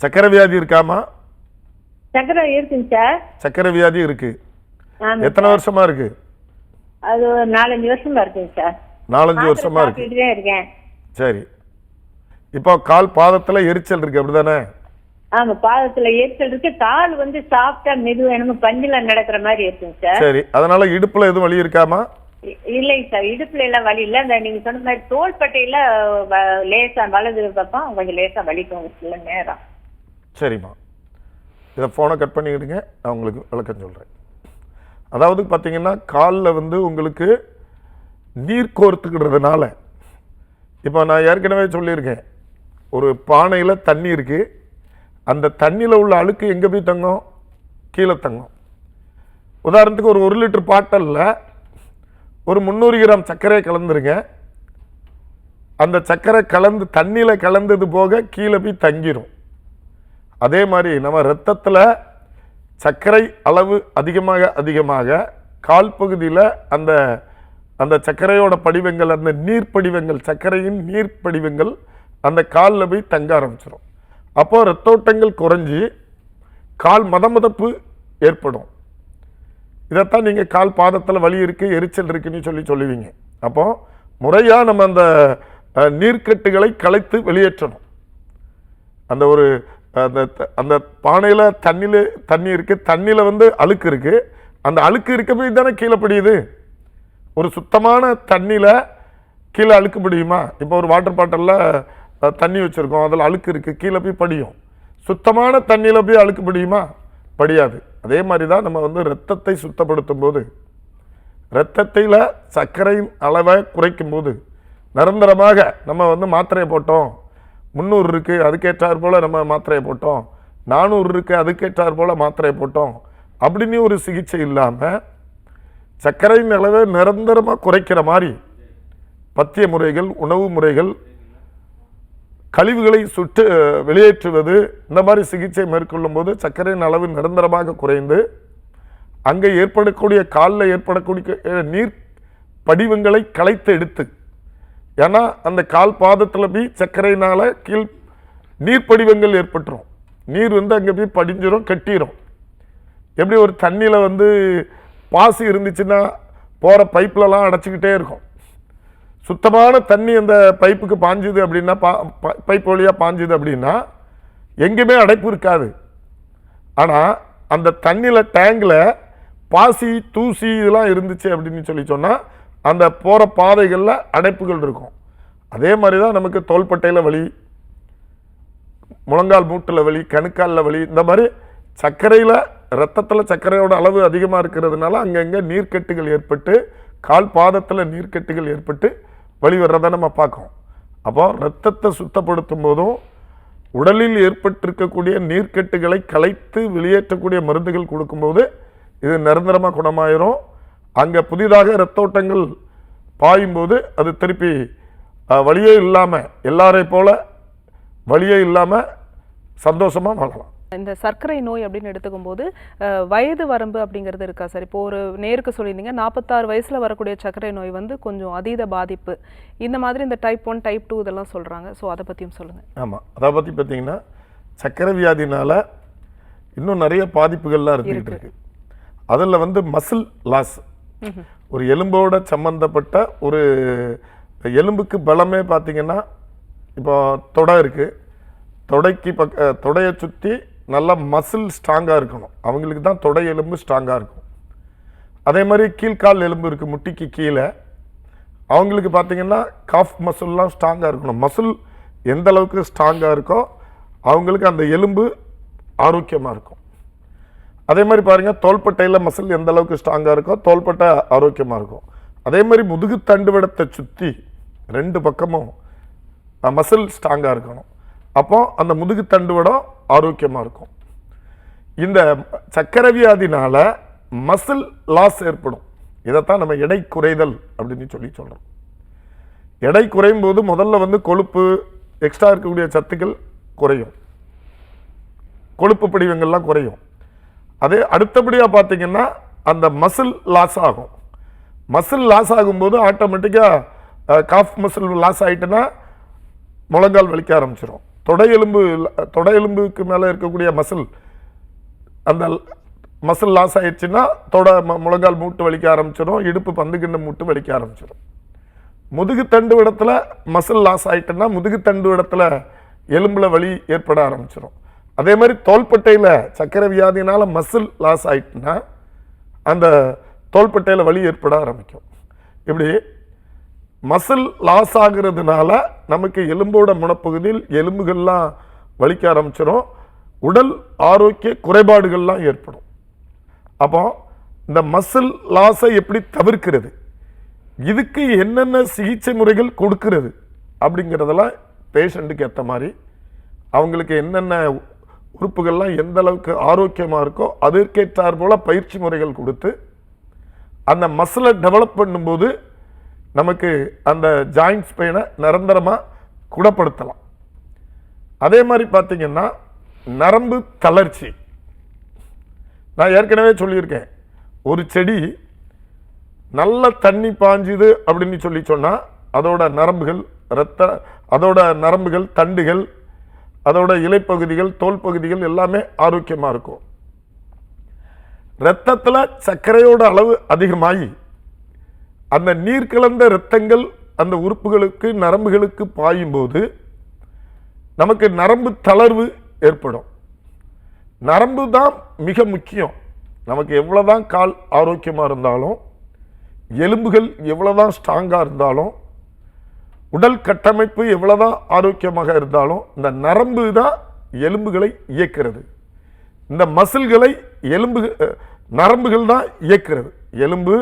B: சக்கரை வியாதி இருக்காமா?
D: சக்கரை இருக்குங்க சார்.
B: சக்கரை வியாதி இருக்கு. எத்தனை வருஷமா இருக்கு?
D: அது ஒரு 4-5 வருஷமா இருக்குங்க சார்.
B: 4-5 வருஷமா இருக்கு.
D: இருக்கேன்.
B: சரி. இப்போ கால் பாதத்துல எரிச்சல் இருக்கு, அப்படிதானே?
D: ஆமா, பாதத்துல எரிச்சல் இருக்கு. கால் வந்து சாப்பிட்டா மெதுவா எனக்கு பஞ்சில நடக்கிற மாதிரி இருக்குங்க சார்.
B: சரி. அதனால இடுப்புல எதுவும் வலி இருக்காமா?
D: இல்லைங்க சார், இடுப்புல எல்லாம் வலி இல்ல. இந்த நீங்க சொன்ன மாதிரி தோள்பட்டையில லேசா வலது பக்கம் கொஞ்சம் லேசா வலிக்கும் சில நேரம்.
B: சரிம்மா, இதை ஃபோனை கட் பண்ணிக்கிடுங்க, நான் உங்களுக்கு விளக்கம் சொல்கிறேன். அதாவது பார்த்தீங்கன்னா காலில் வந்து உங்களுக்கு நீர் கோர்த்துக்கிடுறதுனால, இப்போ நான் ஏற்கனவே சொல்லியிருக்கேன், ஒரு பானையில் தண்ணி இருக்குது, அந்த தண்ணியில் உள்ள அழுக்கு எங்கே போய் தங்கும்? கீழே தங்கும். உதாரணத்துக்கு ஒரு 1 லிட்டர் பாட்டலில் ஒரு 300 கிராம் சர்க்கரை கலந்துருங்க. அந்த சர்க்கரை கலந்து தண்ணியில் கலந்தது போக கீழே போய் தங்கிடும். அதே மாதிரி நம்ம இரத்தத்தில் சர்க்கரை அளவு அதிகமாக கால் பகுதியில் அந்த அந்த சர்க்கரையோட படிவங்கள், அந்த நீர் படிவங்கள், சர்க்கரையின் நீர் படிவங்கள் அந்த காலில் போய் தங்க ஆரம்பிச்சிடும். அப்போது இரத்தோட்டங்கள் குறைஞ்சி கால் மதமதப்பு ஏற்படும். இதைத்தான் நீங்கள் கால் பாதத்தில் வலி இருக்குது, எரிச்சல் இருக்குன்னு சொல்லுவீங்க. அப்போ முறையாக நம்ம அந்த நீர்க்கட்டுகளை கலைத்து வெளியேற்றணும். அந்த ஒரு அந்த பானையில் தண்ணி இருக்குது, தண்ணியில் அழுக்கு இருக்குது. அந்த அழுக்கு இருக்க போய் தானே கீழே படியுது. ஒரு சுத்தமான தண்ணியில் கீழே அழுக்கு படியுமா? இப்போ ஒரு வாட்டர் பாட்டிலில் தண்ணி வச்சுருக்கோம், அதில் அழுக்கு இருக்குது, கீழே போய் படியும். சுத்தமான தண்ணியில் போய் அழுக்கு படியுமா? படியாது. அதே மாதிரி தான் நம்ம இரத்தத்தை சுத்தப்படுத்தும் போது, இரத்தத்தில் சர்க்கரையின் அளவை குறைக்கும் போது, நிரந்தரமாக நம்ம மாத்திரையை போட்டோம், 300 இருக்குது அதுக்கேற்றார் போல் நம்ம மாத்திரையை போட்டோம், 400 இருக்குது அதுக்கேற்றார் போல் மாத்திரையை போட்டோம் அப்படின்னு ஒரு சிகிச்சை இல்லாமல் சர்க்கரையின் அளவை நிரந்தரமாக குறைக்கிற மாதிரி பத்திய முறைகள், உணவு முறைகள், கழிவுகளை சுட்டு வெளியேற்றுவது, இந்த மாதிரி சிகிச்சை மேற்கொள்ளும் போது சர்க்கரையின் அளவு நிரந்தரமாக குறைந்து அங்கே ஏற்படக்கூடிய காலில் ஏற்படக்கூடிய நீர் படிவங்களை களைத்து எடுத்து, ஏன்னா அந்த கால் பாதத்தில் போய் சர்க்கரையினால் கீழ் நீர் படிவங்கள் ஏற்பட்டுரும். நீர் அங்கே போய் படிஞ்சிரும், கட்டிடும். எப்படி ஒரு தண்ணியில் பாசி இருந்துச்சுன்னா போகிற பைப்லலாம் அடைச்சிக்கிட்டே இருக்கும். சுத்தமான தண்ணி அந்த பைப்புக்கு பாஞ்சுது அப்படின்னா, பைப் வழியாக பாஞ்சுது அப்படின்னா எங்கேயுமே அடைப்பு இருக்காது. ஆனால் அந்த தண்ணியில் டேங்கில் பாசி தூசி இதெல்லாம் இருந்துச்சு அப்படின்னு சொன்னால் அந்த போகிற பாதைகளில் அடைப்புகள் இருக்கும். அதே மாதிரி தான் நமக்கு தோள்பட்டையில் வலி, முழங்கால் மூட்டில் வலி, கணுக்காலில் வலி, இந்த மாதிரி சர்க்கரையில் ரத்தத்தில் சர்க்கரையோட அளவு அதிகமாக இருக்கிறதுனால அங்கங்கே நீர்க்கட்டுகள் ஏற்பட்டு, கால் பாதத்தில் நீர்க்கட்டுகள் ஏற்பட்டு வலி வர்றதை நம்ம பார்க்கோம். அப்போ ரத்தத்தை சுத்தப்படுத்தும் போதும் உடலில் ஏற்பட்டிருக்கக்கூடிய நீர்க்கட்டுகளை கலைத்து வெளியேற்றக்கூடிய மருந்துகள் கொடுக்கும்போது இது நிரந்தரமாக குணமாயிரும். அங்கே புதிதாக இரத்தோட்டங்கள் பாயும்போது அது திருப்பி வலியே இல்லாமல், எல்லாரை போல வலியே இல்லாமல் சந்தோஷமாக வாழலாம்.
A: இந்த சர்க்கரை நோய் அப்படின்னு எடுத்துக்கும் போது வயது வரம்பு அப்படிங்கிறது இருக்கா சார்? இப்போ ஒரு நேருக்கு சொல்லியிருந்தீங்க 46 வயசில் வரக்கூடிய சர்க்கரை நோய் கொஞ்சம் அதீத பாதிப்பு, இந்த மாதிரி இந்த டைப் 1 டைப் 2 இதெல்லாம் சொல்கிறாங்க. ஸோ அதை பற்றியும் சொல்லுங்கள்.
B: ஆமாம், அதை பற்றி பார்த்தீங்கன்னா சர்க்கரை வியாதினால் இன்னும் நிறைய பாதிப்புகள்லாம் இருந்துகிட்டு இருக்கு. அதில் மசில் லாஸ், ஒரு எலும்போட சம்பந்தப்பட்ட ஒரு எலும்புக்கு பலமே பார்த்தீங்கன்னா, இப்போ தொடை இருக்குது, தொடைக்கு தொடையை சுற்றி நல்லா மசில் ஸ்ட்ராங்காக இருக்கணும். அவங்களுக்கு தான் தொடை எலும்பு ஸ்ட்ராங்காக இருக்கும். அதே மாதிரி கீழ்கால் எலும்பு இருக்குது, முட்டிக்கு கீழே, அவங்களுக்கு பார்த்தீங்கன்னா காஃப் மசில்லாம் ஸ்ட்ராங்காக இருக்கணும். மசில் எந்த அளவுக்கு ஸ்ட்ராங்காக இருக்கோ அவங்களுக்கு அந்த எலும்பு ஆரோக்கியமாக இருக்கும். அதே மாதிரி பாருங்கள், தோள்பட்டையில் மசில் எந்த அளவுக்கு ஸ்ட்ராங்காக இருக்கோ தோள்பட்டை ஆரோக்கியமாக இருக்கும். அதே மாதிரி முதுகு தண்டுவடத்தை சுற்றி 2 பக்கமும் மசில் ஸ்ட்ராங்காக இருக்கணும். அப்போ அந்த முதுகு தண்டுவடம் ஆரோக்கியமாக இருக்கும். இந்த சர்க்கரை வியாதினால மசில் லாஸ் ஏற்படும். இதைத்தான் நம்ம எடை குறைதல் அப்படின்னு சொல்கிறோம். எடை குறையும் போது முதல்ல கொழுப்பு, எக்ஸ்ட்ரா இருக்கக்கூடிய சத்துக்கள் குறையும், கொழுப்பு படிவங்கள்லாம் குறையும். அதே அடுத்தபடியாக பார்த்தீங்கன்னா அந்த மசில் லாஸ் ஆகும். மசில் லாஸ் ஆகும்போது ஆட்டோமேட்டிக்காக காஃப் மசில் லாஸ் ஆகிட்டுன்னா முழங்கால் வலிக்க ஆரம்பிச்சிடும். தொடை எலும்புக்கு மேலே இருக்கக்கூடிய மசில், அந்த மசில் லாஸ் ஆயிடுச்சுன்னா முழங்கால் மூட்டு வலிக்க ஆரம்பிச்சிடும், இடுப்பு பந்துகிண்ண மூட்டு வலிக்க ஆரம்பிச்சிடும். முதுகு தண்டு இடத்துல மசில் லாஸ் ஆகிட்டுன்னா முதுகு தண்டு இடத்துல எலும்பில் வலி ஏற்பட ஆரம்பிச்சிடும். அதே மாதிரி தோள்பட்டையில் சர்க்கரை வியாதினால மசில் லாஸ் ஆகிட்டுன்னா அந்த தோள்பட்டையில் வலி ஏற்பட ஆரம்பிக்கும். இப்படி மசில் லாஸ் ஆகிறதுனால நமக்கு எலும்போட முனப்பகுதியில் எலும்புகள்லாம் வலிக்க ஆரம்பிச்சிடும், உடல் ஆரோக்கிய குறைபாடுகள்லாம் ஏற்படும். அப்போ இந்த மசில் லாஸை எப்படி தவிர்க்கிறது, இதுக்கு என்னென்ன சிகிச்சை முறைகள் கொடுக்கிறது அப்படிங்கிறதெல்லாம் பேஷண்ட்டுக்கு ஏற்ற மாதிரி அவங்களுக்கு என்னென்ன உறுப்புகள்லாம் எந்த அளவுக்கு ஆரோக்கியமாக இருக்கோ அதற்கேற்றார் போல் பயிற்சி முறைகள் கொடுத்து அந்த மசிலை டெவலப் பண்ணும்போது நமக்கு அந்த ஜாயின்ட்ஸ் பெயினை நிரந்தரமாக குணப்படுத்தலாம். அதே மாதிரி பார்த்தீங்கன்னா நரம்பு தளர்ச்சி, நான் ஏற்கனவே சொல்லியிருக்கேன், ஒரு செடி நல்ல தண்ணி பாஞ்சுது அப்படின்னு சொன்னால் அதோட நரம்புகள் தண்டுகள் அதோட இலைப்பகுதிகள், தோல் பகுதிகள் எல்லாமே ஆரோக்கியமாக இருக்கும். இரத்தத்தில் சர்க்கரையோட அளவு அதிகமாகி அந்த நீர் கலந்த இரத்தங்கள் அந்த உறுப்புகளுக்கு, நரம்புகளுக்கு பாயும் போது நமக்கு நரம்பு தளர்வு ஏற்படும். நரம்பு தான் மிக முக்கியம். நமக்கு எவ்வளோதான் கால் ஆரோக்கியமாக இருந்தாலும், எலும்புகள் எவ்வளோதான் ஸ்ட்ராங்காக இருந்தாலும், உடல் கட்டமைப்பு எவ்வளோதான் ஆரோக்கியமாக இருந்தாலும், இந்த நரம்பு தான் எலும்புகளை இயக்கிறது. இந்த மசில்களை நரம்புகள் தான் இயக்கிறது. எலும்பு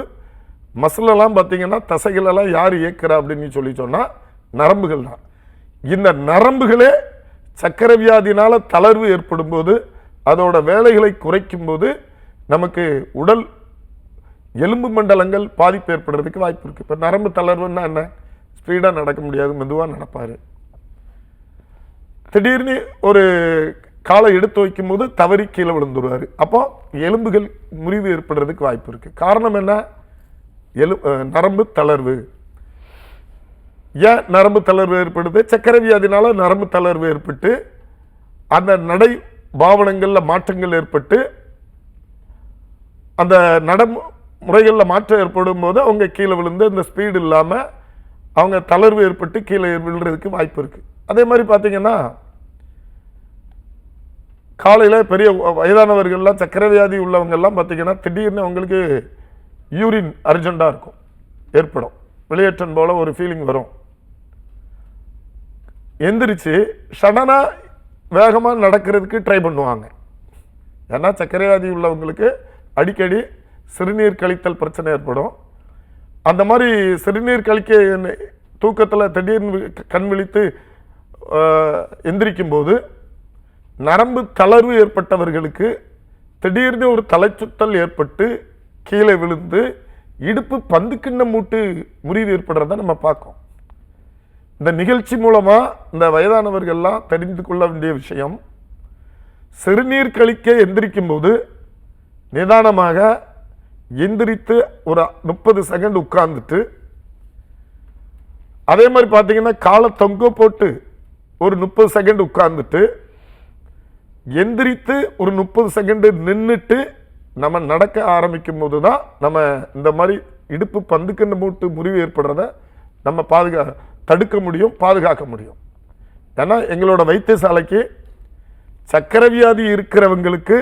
B: மசிலெல்லாம் பார்த்தீங்கன்னா தசைகளெல்லாம் யார் இயக்கிறா அப்படின்னு சொல்லி சொன்னால் நரம்புகள் தான். இந்த நரம்புகளே சர்க்கரை வியாதினால் தளர்வு ஏற்படும் போது, அதோட வேலைகளை குறைக்கும் போது நமக்கு உடல் எலும்பு மண்டலங்கள் பாதிப்பு ஏற்படுறதுக்கு வாய்ப்பு இருக்குது. இப்போ நரம்பு தளர்வுன்னா என்ன? ஸ்பீடாக நடக்க முடியாது, மெதுவாக நடப்பார். திடீர்னு ஒரு காலை எடுத்து வைக்கும் போது தவறி கீழே விழுந்துருவார். அப்போ எலும்புகள் முறிவு ஏற்படுறதுக்கு வாய்ப்பு இருக்குது. காரணம் என்ன? நரம்பு தளர்வு. ஏன் நரம்பு தளர்வு ஏற்படுது? சர்க்கரை வியாதினால நரம்பு தளர்வு ஏற்பட்டு அந்த நடை பாவனங்களில் மாற்றங்கள் ஏற்பட்டு அந்த நடைமுறைகளில் மாற்றம் ஏற்படும் போது அவங்க கீழே விழுந்து இந்த ஸ்பீடு இல்லாமல் அவங்க தளர்வு ஏற்பட்டு கீழே விழுறதுக்கு வாய்ப்பு இருக்குது. அதே மாதிரி பார்த்தீங்கன்னா காலையில் பெரிய வயதானவர்கள்லாம், சர்க்கரை வியாதி உள்ளவங்கெல்லாம் பார்த்தீங்கன்னா திடீர்னு அவங்களுக்கு யூரின் அர்ஜெண்டாக இருக்கும், ஏற்படும், வெளியேற்றம் போல் ஒரு ஃபீலிங் வரும். எந்திரிச்சு சடனாக வேகமாக நடக்கிறதுக்கு ட்ரை பண்ணுவாங்க. ஏன்னா சர்க்கரை வியாதி உள்ளவங்களுக்கு அடிக்கடி சிறுநீர் கழித்தல் பிரச்சனை ஏற்படும். அந்த மாதிரி சிறுநீர் கழிக்க தூக்கத்தில் திடீர்னு கண் விழித்து எந்திரிக்கும் போது நரம்பு தளர்வு ஏற்பட்டவர்களுக்கு திடீர்னு ஒரு தலைச்சுத்தல் ஏற்பட்டு கீழே விழுந்து இடுப்பு பந்துக்கிண்ண மூட்டு முறிவு ஏற்படுறத நம்ம பார்க்கோம். இந்த நிகழ்ச்சி மூலமா இந்த வயதானவர்கள்லாம் தெரிந்து கொள்ள வேண்டிய விஷயம், சிறுநீர் கழிக்க எந்திரிக்கும் போது நிதானமாக எந்திரித்து ஒரு 30 செகண்ட் உட்கார்ந்துட்டு, அதே மாதிரி பார்த்தீங்கன்னா காலை தொங்க போட்டு ஒரு 30 செகண்ட் உட்கார்ந்துட்டு, எந்திரித்து ஒரு 30 செகண்ட் நின்றுட்டு நம்ம நடக்க ஆரம்பிக்கும் போது தான் நம்ம இந்த மாதிரி இடுப்பு பந்துக்கண்ணு மூட்டு முறிவு ஏற்படுறத நம்ம தடுக்க முடியும், பாதுகாக்க முடியும். ஏன்னா எங்களோட வைத்தியசாலைக்கு சர்க்கரை வியாதி இருக்கிறவங்களுக்கு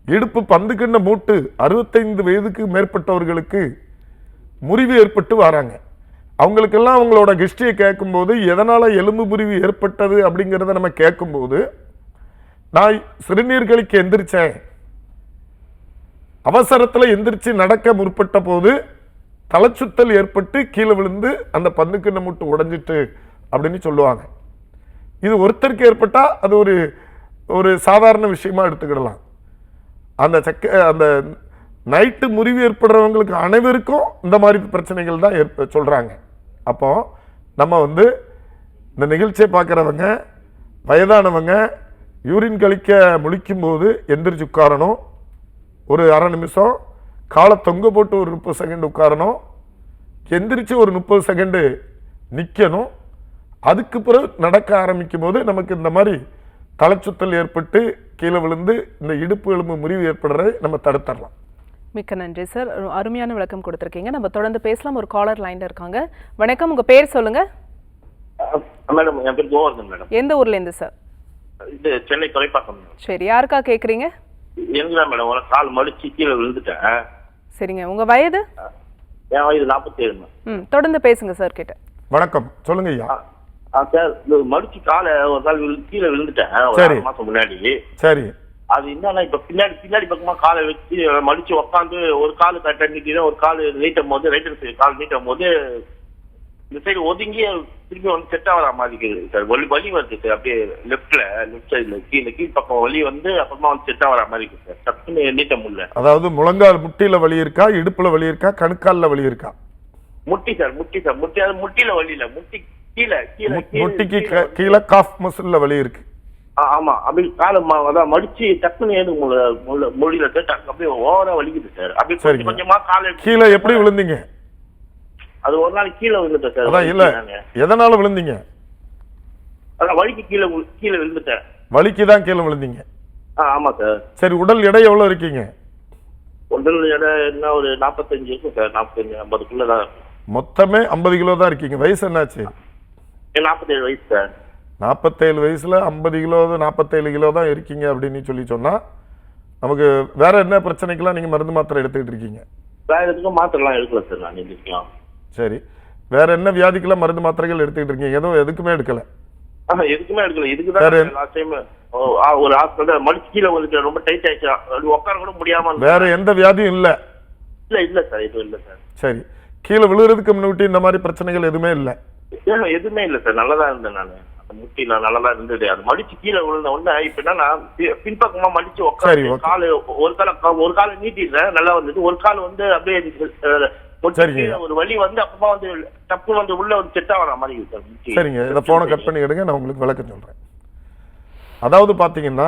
B: இடுப்பு பந்துக்கண்ண மூட்டு 65 வயதுக்கு மேற்பட்டவர்களுக்கு முறிவு ஏற்பட்டு வராங்க. அவங்களுக்கெல்லாம் அவங்களோட ஹிஸ்டரியை கேட்கும்போது எதனால் எலும்பு முறிவு ஏற்பட்டது அப்படிங்கிறத நம்ம கேட்கும்போது, நான் சிறுநீர் கழிக்க எந்திரிச்சேன், அவசரத்தில் எந்திரிச்சு நடக்க முற்பட்ட போது தலைச்சுத்தல் ஏற்பட்டு கீழே விழுந்து அந்த பந்துக்கண்ண மூட்டு உடைஞ்சிட்டு அப்படின்னு சொல்லுவாங்க. இது ஒருத்தருக்கு ஏற்பட்டால் அது ஒரு சாதாரண விஷயமா எடுத்துக்கிடலாம். அந்த நைட்டு முறிவு ஏற்படுறவங்களுக்கு அனைவருக்கும் இந்த மாதிரி பிரச்சனைகள் தான் சொல்கிறாங்க. அப்போ நம்ம இந்த நிகழ்ச்சியை பார்க்குறவங்க, வயதானவங்க யூரின் கழிக்க முழிக்கும்போது எந்திரிச்சு உட்காரணும், ஒரு அரை நிமிஷம் காலை தொங்க போட்டு ஒரு 30 செகண்ட் உட்காரணும், எந்திரிச்சு ஒரு 30 செகண்டு நிற்கணும். அதுக்கு பிறகு நடக்க ஆரம்பிக்கும் போது நமக்கு இந்த மாதிரி தலைச்சுத்தல் ஏற்பட்டு கீழே விழுந்து இந்த இடுப்பு எலும்பு முறிவு ஏற்படுறதை நம்ம தடுத்துடலாம்.
A: மிக்க நன்றி சார், அருமையான விளக்கம் கொடுத்துருக்கீங்க. நம்ம தொடர்ந்து பேசலாம். ஒரு காலர் லைன்ல இருக்காங்க. வணக்கம், உங்க பேர் சொல்லுங்க.
E: மேடம், என் பேர் கோவர்தன் மேடம்.
A: எந்த ஊர்ல இருந்து சார்?
E: இது சென்னை துறைப்பாக்கம்.
A: சரி, யாருக்கா கேக்குறீங்க?
E: எங்க மேடம் ஒரு கால் மடிச்சு கீழே விழுந்துட்டேன்.
A: சரிங்க, உங்க வயது?
E: என் வயது 47.
A: தொடர்ந்து பேசுங்க சார் கிட்ட.
B: வணக்கம், சொல்லுங்க ஐயா.
E: சார், மடிச்சு காலை ஒரு கால் கீழே விழுந்துட்டேன் ஒரு 6 மாசம் முன்னாடி.
B: சரி,
E: அது என்னன்னா இப்ப பின்னாடி பக்கமா காலை வச்சு மடிச்சு உட்காந்து ஒரு காலு கரெக்டா நீட்டினா ஒரு காலு நீட்டும் போது ரைட்டர் சைடு கால் நீட்டும் போது இந்த சைடு ஒதுங்கி திரும்பி செட் ஆகிற மாதிரி இருக்குது சார். வலி வருது சார், அப்படியே லெஃப்ட் சைடுல கீழ் பக்கம் வலி அப்புறமா செட் ஆகிற மாதிரி இருக்கு சார். டக்குன்னு நீட்ட முடியல.
B: அதாவது முழங்கால் முட்டியில வலி இருக்கா, இடுப்புல வலி இருக்கா, கணுக்கால்ல வலி இருக்கா?
E: முட்டி சார், அது முட்டியில வலி இல்ல,
B: முட்டிக்கு கீழே காஃப் மசில்ல வலி இருக்கு.
E: ஆமா, அப்படி காலை அதான் மடிச்சு டக்குன்னு ஏது முடியல சார். அப்படியே ஓவரா வலிக்குது சார். அப்படி கொஞ்சமா காலை
B: கீழே எப்படி விழுந்தீங்க?
E: அது ஒரு நாள் கீழே விழுந்துட்டேன் சார்.
B: அதான் இல்ல, எதனால விழுந்தீங்க?
E: அதான் வழிக்கு கீழே கீழே விழுந்துட்டேன்.
B: வலிக்கு தான் கீழே விழுந்தீங்க.
E: ஆமா சார்.
B: சரி, உடல் எடை எவ்வளோ இருக்கீங்க?
E: உடல் எடை என்ன ஒரு 45 இருக்கும் சார். 45-50 தான்.
B: மொத்தமே 50 கிலோ தான் இருக்கீங்க. வயசு என்னாச்சு?
E: 47 வயசு சார்.
B: 47 வயசுல 50 கிலோ 47 கிலோ தான் இருக்கீங்க அப்படின்னு சொல்லி சொன்னா நமக்கு வேற என்ன பிரச்சனைக்கெல்லாம் நீங்க மருந்து மாத்திரை எடுத்துக்கிட்டு இருக்கீங்க?
E: வேற எதுக்கும் மாத்திரைலாம் எடுக்கல சார் நான் இதுக்கெல்லாம்.
B: சரி, வேற என்ன வியாதிக்கெல்லாம் மருந்து மாத்திரைகள் எடுத்துக்கிட்டு இருக்கீங்க? எதுவும் எதுக்குமே எடுக்கல?
E: எதுக்குமே எடுக்கல. இதுக்குதான் லாஸ்ட் டைம் ஒரு ஹாஸ்பிட்டல் மடிச்சு கீழே வந்துட்டு ரொம்ப டைட் ஆயிடுச்சு. உட்கார கூட முடியாம.
B: வேற எந்த வியாதியும் இல்ல?
E: இல்ல சார், எதுவும் இல்ல சார்.
B: சரி, கீழே விழுறதுக்கு முன்னாடி இந்த மாதிரி பிரச்சனைகள் எதுவுமே இல்ல?
E: எதுவுமே இல்ல சார். நல்லதா இருந்தேன் நான். அந்த முட்டில நல்லதா இருந்தது. அது மடிச்சு கீழே விழுந்த உடனே இப்ப என்ன பின்பக்கமா மடிச்சு உட்காந்து காலு ஒரு காலை நீட்டிடுறேன், நல்லா வந்துட்டு. ஒரு கால் வந்து அப்படியே ஒரு வலி வந்து அப்பமா வந்து டப்பு வந்து உள்ள வந்து செட் ஆகிற மாதிரி இருக்கு சார்.
B: சரிங்க, இந்த போனை கட் பண்ணிக்கிடுங்க, நான் உங்களுக்கு விளக்கம் சொல்றேன். அதாவது பாத்தீங்கன்னா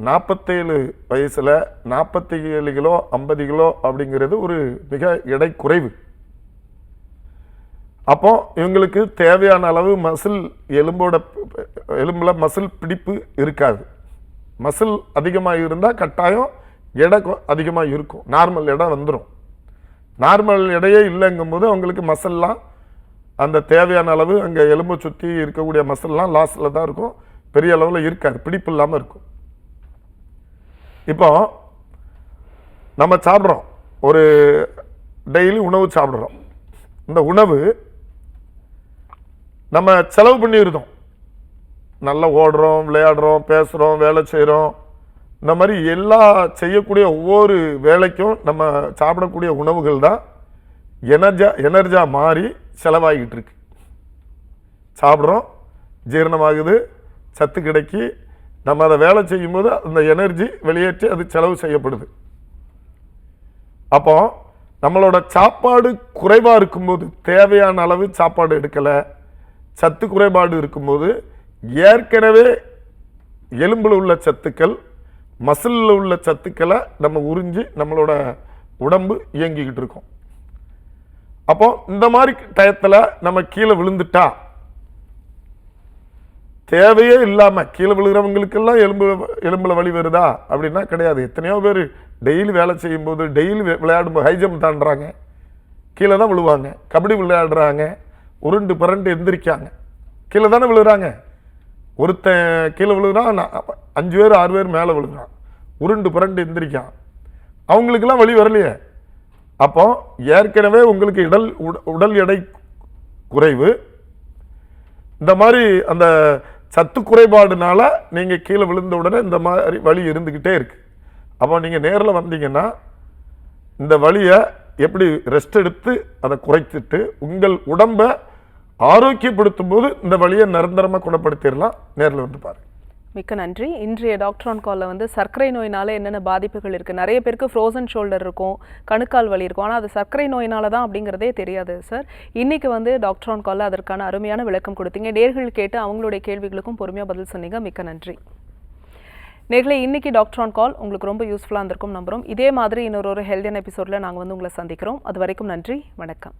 B: 47 வயசுல 47 கிலோ 50 கிலோ அப்படிங்கிறது ஒரு மிக எடை குறைவு. அப்போ இவங்களுக்கு தேவையான அளவு மசில் எலும்புல மசில் பிடிப்பு இருக்காது. மசில் அதிகமாக இருந்தால் கட்டாயம் எடை அதிகமாக இருக்கும். நார்மல் எடை வந்துடும். நார்மல் எடையே இல்லைங்கும் போது அவங்களுக்கு மசில்லாம் அந்த தேவையான அளவு அங்கே எலும்பை சுற்றி இருக்கக்கூடிய மசில்லாம் லாஸ்டில் தான் இருக்கும், பெரிய அளவில் இருக்காது, பிடிப்பு இல்லாமல் இருக்கும். இப்போ நம்ம சாப்பிட்றோம், ஒரு டெய்லி உணவு சாப்பிட்றோம். இந்த உணவு நம்ம செலவு பண்ணியிருந்தோம். நல்லா ஓடுறோம், விளையாடுறோம், பேசுகிறோம், வேலை செய்கிறோம். இந்த மாதிரி எல்லா செய்யக்கூடிய ஒவ்வொரு வேலைக்கும் நம்ம சாப்பிடக்கூடிய உணவுகள் தான் எனர்ஜா மாறி செலவாகிட்டு இருக்கு. சாப்பிட்றோம், ஜீரணமாகுது, சத்து கிடைக்கி நம்ம அதை வேலை செய்யும்போது அந்த எனர்ஜி வெளியேற்றி அது செலவு செய்யப்படுது. அப்போ நம்மளோட சாப்பாடு குறைவாக இருக்கும்போது, தேவையான அளவு சாப்பாடு எடுக்கலை, சத்து குறைபாடு இருக்கும்போது ஏற்கனவே எலும்பில் உள்ள சத்துக்கள் மசிலில் உள்ள சத்துக்களை நம்ம உறிஞ்சி நம்மளோட உடம்பு இயங்கிக்கிட்டு இருக்கோம். அப்போ இந்த மாதிரி டயத்தில் நம்ம கீழே விழுந்துட்டா, தேவையே இல்லாமல் கீழே விழுகிறவங்களுக்கெல்லாம் எலும்புல வலி வருதா அப்படின்னா கிடையாது. எத்தனையோ பேர் டெய்லி வேலை செய்யும்போது, டெய்லி விளையாடும்போது, ஹை ஜம்ப் தாண்டுறாங்க, கீழே தான் விழுவாங்க. கபடி விளையாடுறாங்க, உருண்டு பரண்டு எந்திரிக்காங்க, கீழே தானே விழுகிறாங்க. ஒருத்தன் கீழே விழுகிறான், 5 பேர் 6 பேர் மேலே விழுகிறான், உருண்டு புரண்டு எந்திரிக்கான், அவங்களுக்கெல்லாம் வலி வரலையே. அப்போ ஏற்கனவே உங்களுக்கு உடல் எடை குறைவு, இந்த மாதிரி அந்த சத்து குறைபாடுனால நீங்கள் கீழே விழுந்த உடனே இந்த மாதிரி வலி இருந்துக்கிட்டே இருக்கு. அப்போ நீங்கள் நேரில் வந்தீங்கன்னா இந்த வலியை எப்படி ரெஸ்ட் எடுத்து அதை குறைத்துட்டு உங்கள் உடம்பை ஆரோக்கியப்படுத்தும் போது இந்த வழியை நிரந்தரமாக குணப்படுத்திடலாம். நேரில் வந்து பாருங்க.
A: மிக்க நன்றி. இன்றைய டாக்டர் ஆன் காலில் வந்து சர்க்கரை நோயினால என்னென்ன பாதிப்புகள் இருக்குது. நிறைய பேருக்கு ஃப்ரோசன் ஷோல்டர் இருக்கும், கணுக்கால் வலி இருக்கும், ஆனால் அது சர்க்கரை நோயினால தான் அப்படிங்கிறதே தெரியாது சார். இன்றைக்கி வந்து டாக்டர் ஆன் காலில் அதற்கான அருமையான விளக்கம் கொடுத்தீங்க. நேர்கள் கேட்டு அவங்களுடைய கேள்விகளுக்கும் பொறுமையாக பதில் சொன்னீங்க. மிக்க நன்றி. நேர்களே, இன்றைக்கி டாக்டர் ஆன் கால் உங்களுக்கு ரொம்ப யூஸ்ஃபுல்லாக இருந்திருக்கும் நம்புகிறோம். இதே மாதிரி இன்னொரு ஹெல்தியான எபிசோடில் நாங்கள் வந்து உங்களை சந்திக்கிறோம். அது வரைக்கும் நன்றி, வணக்கம்.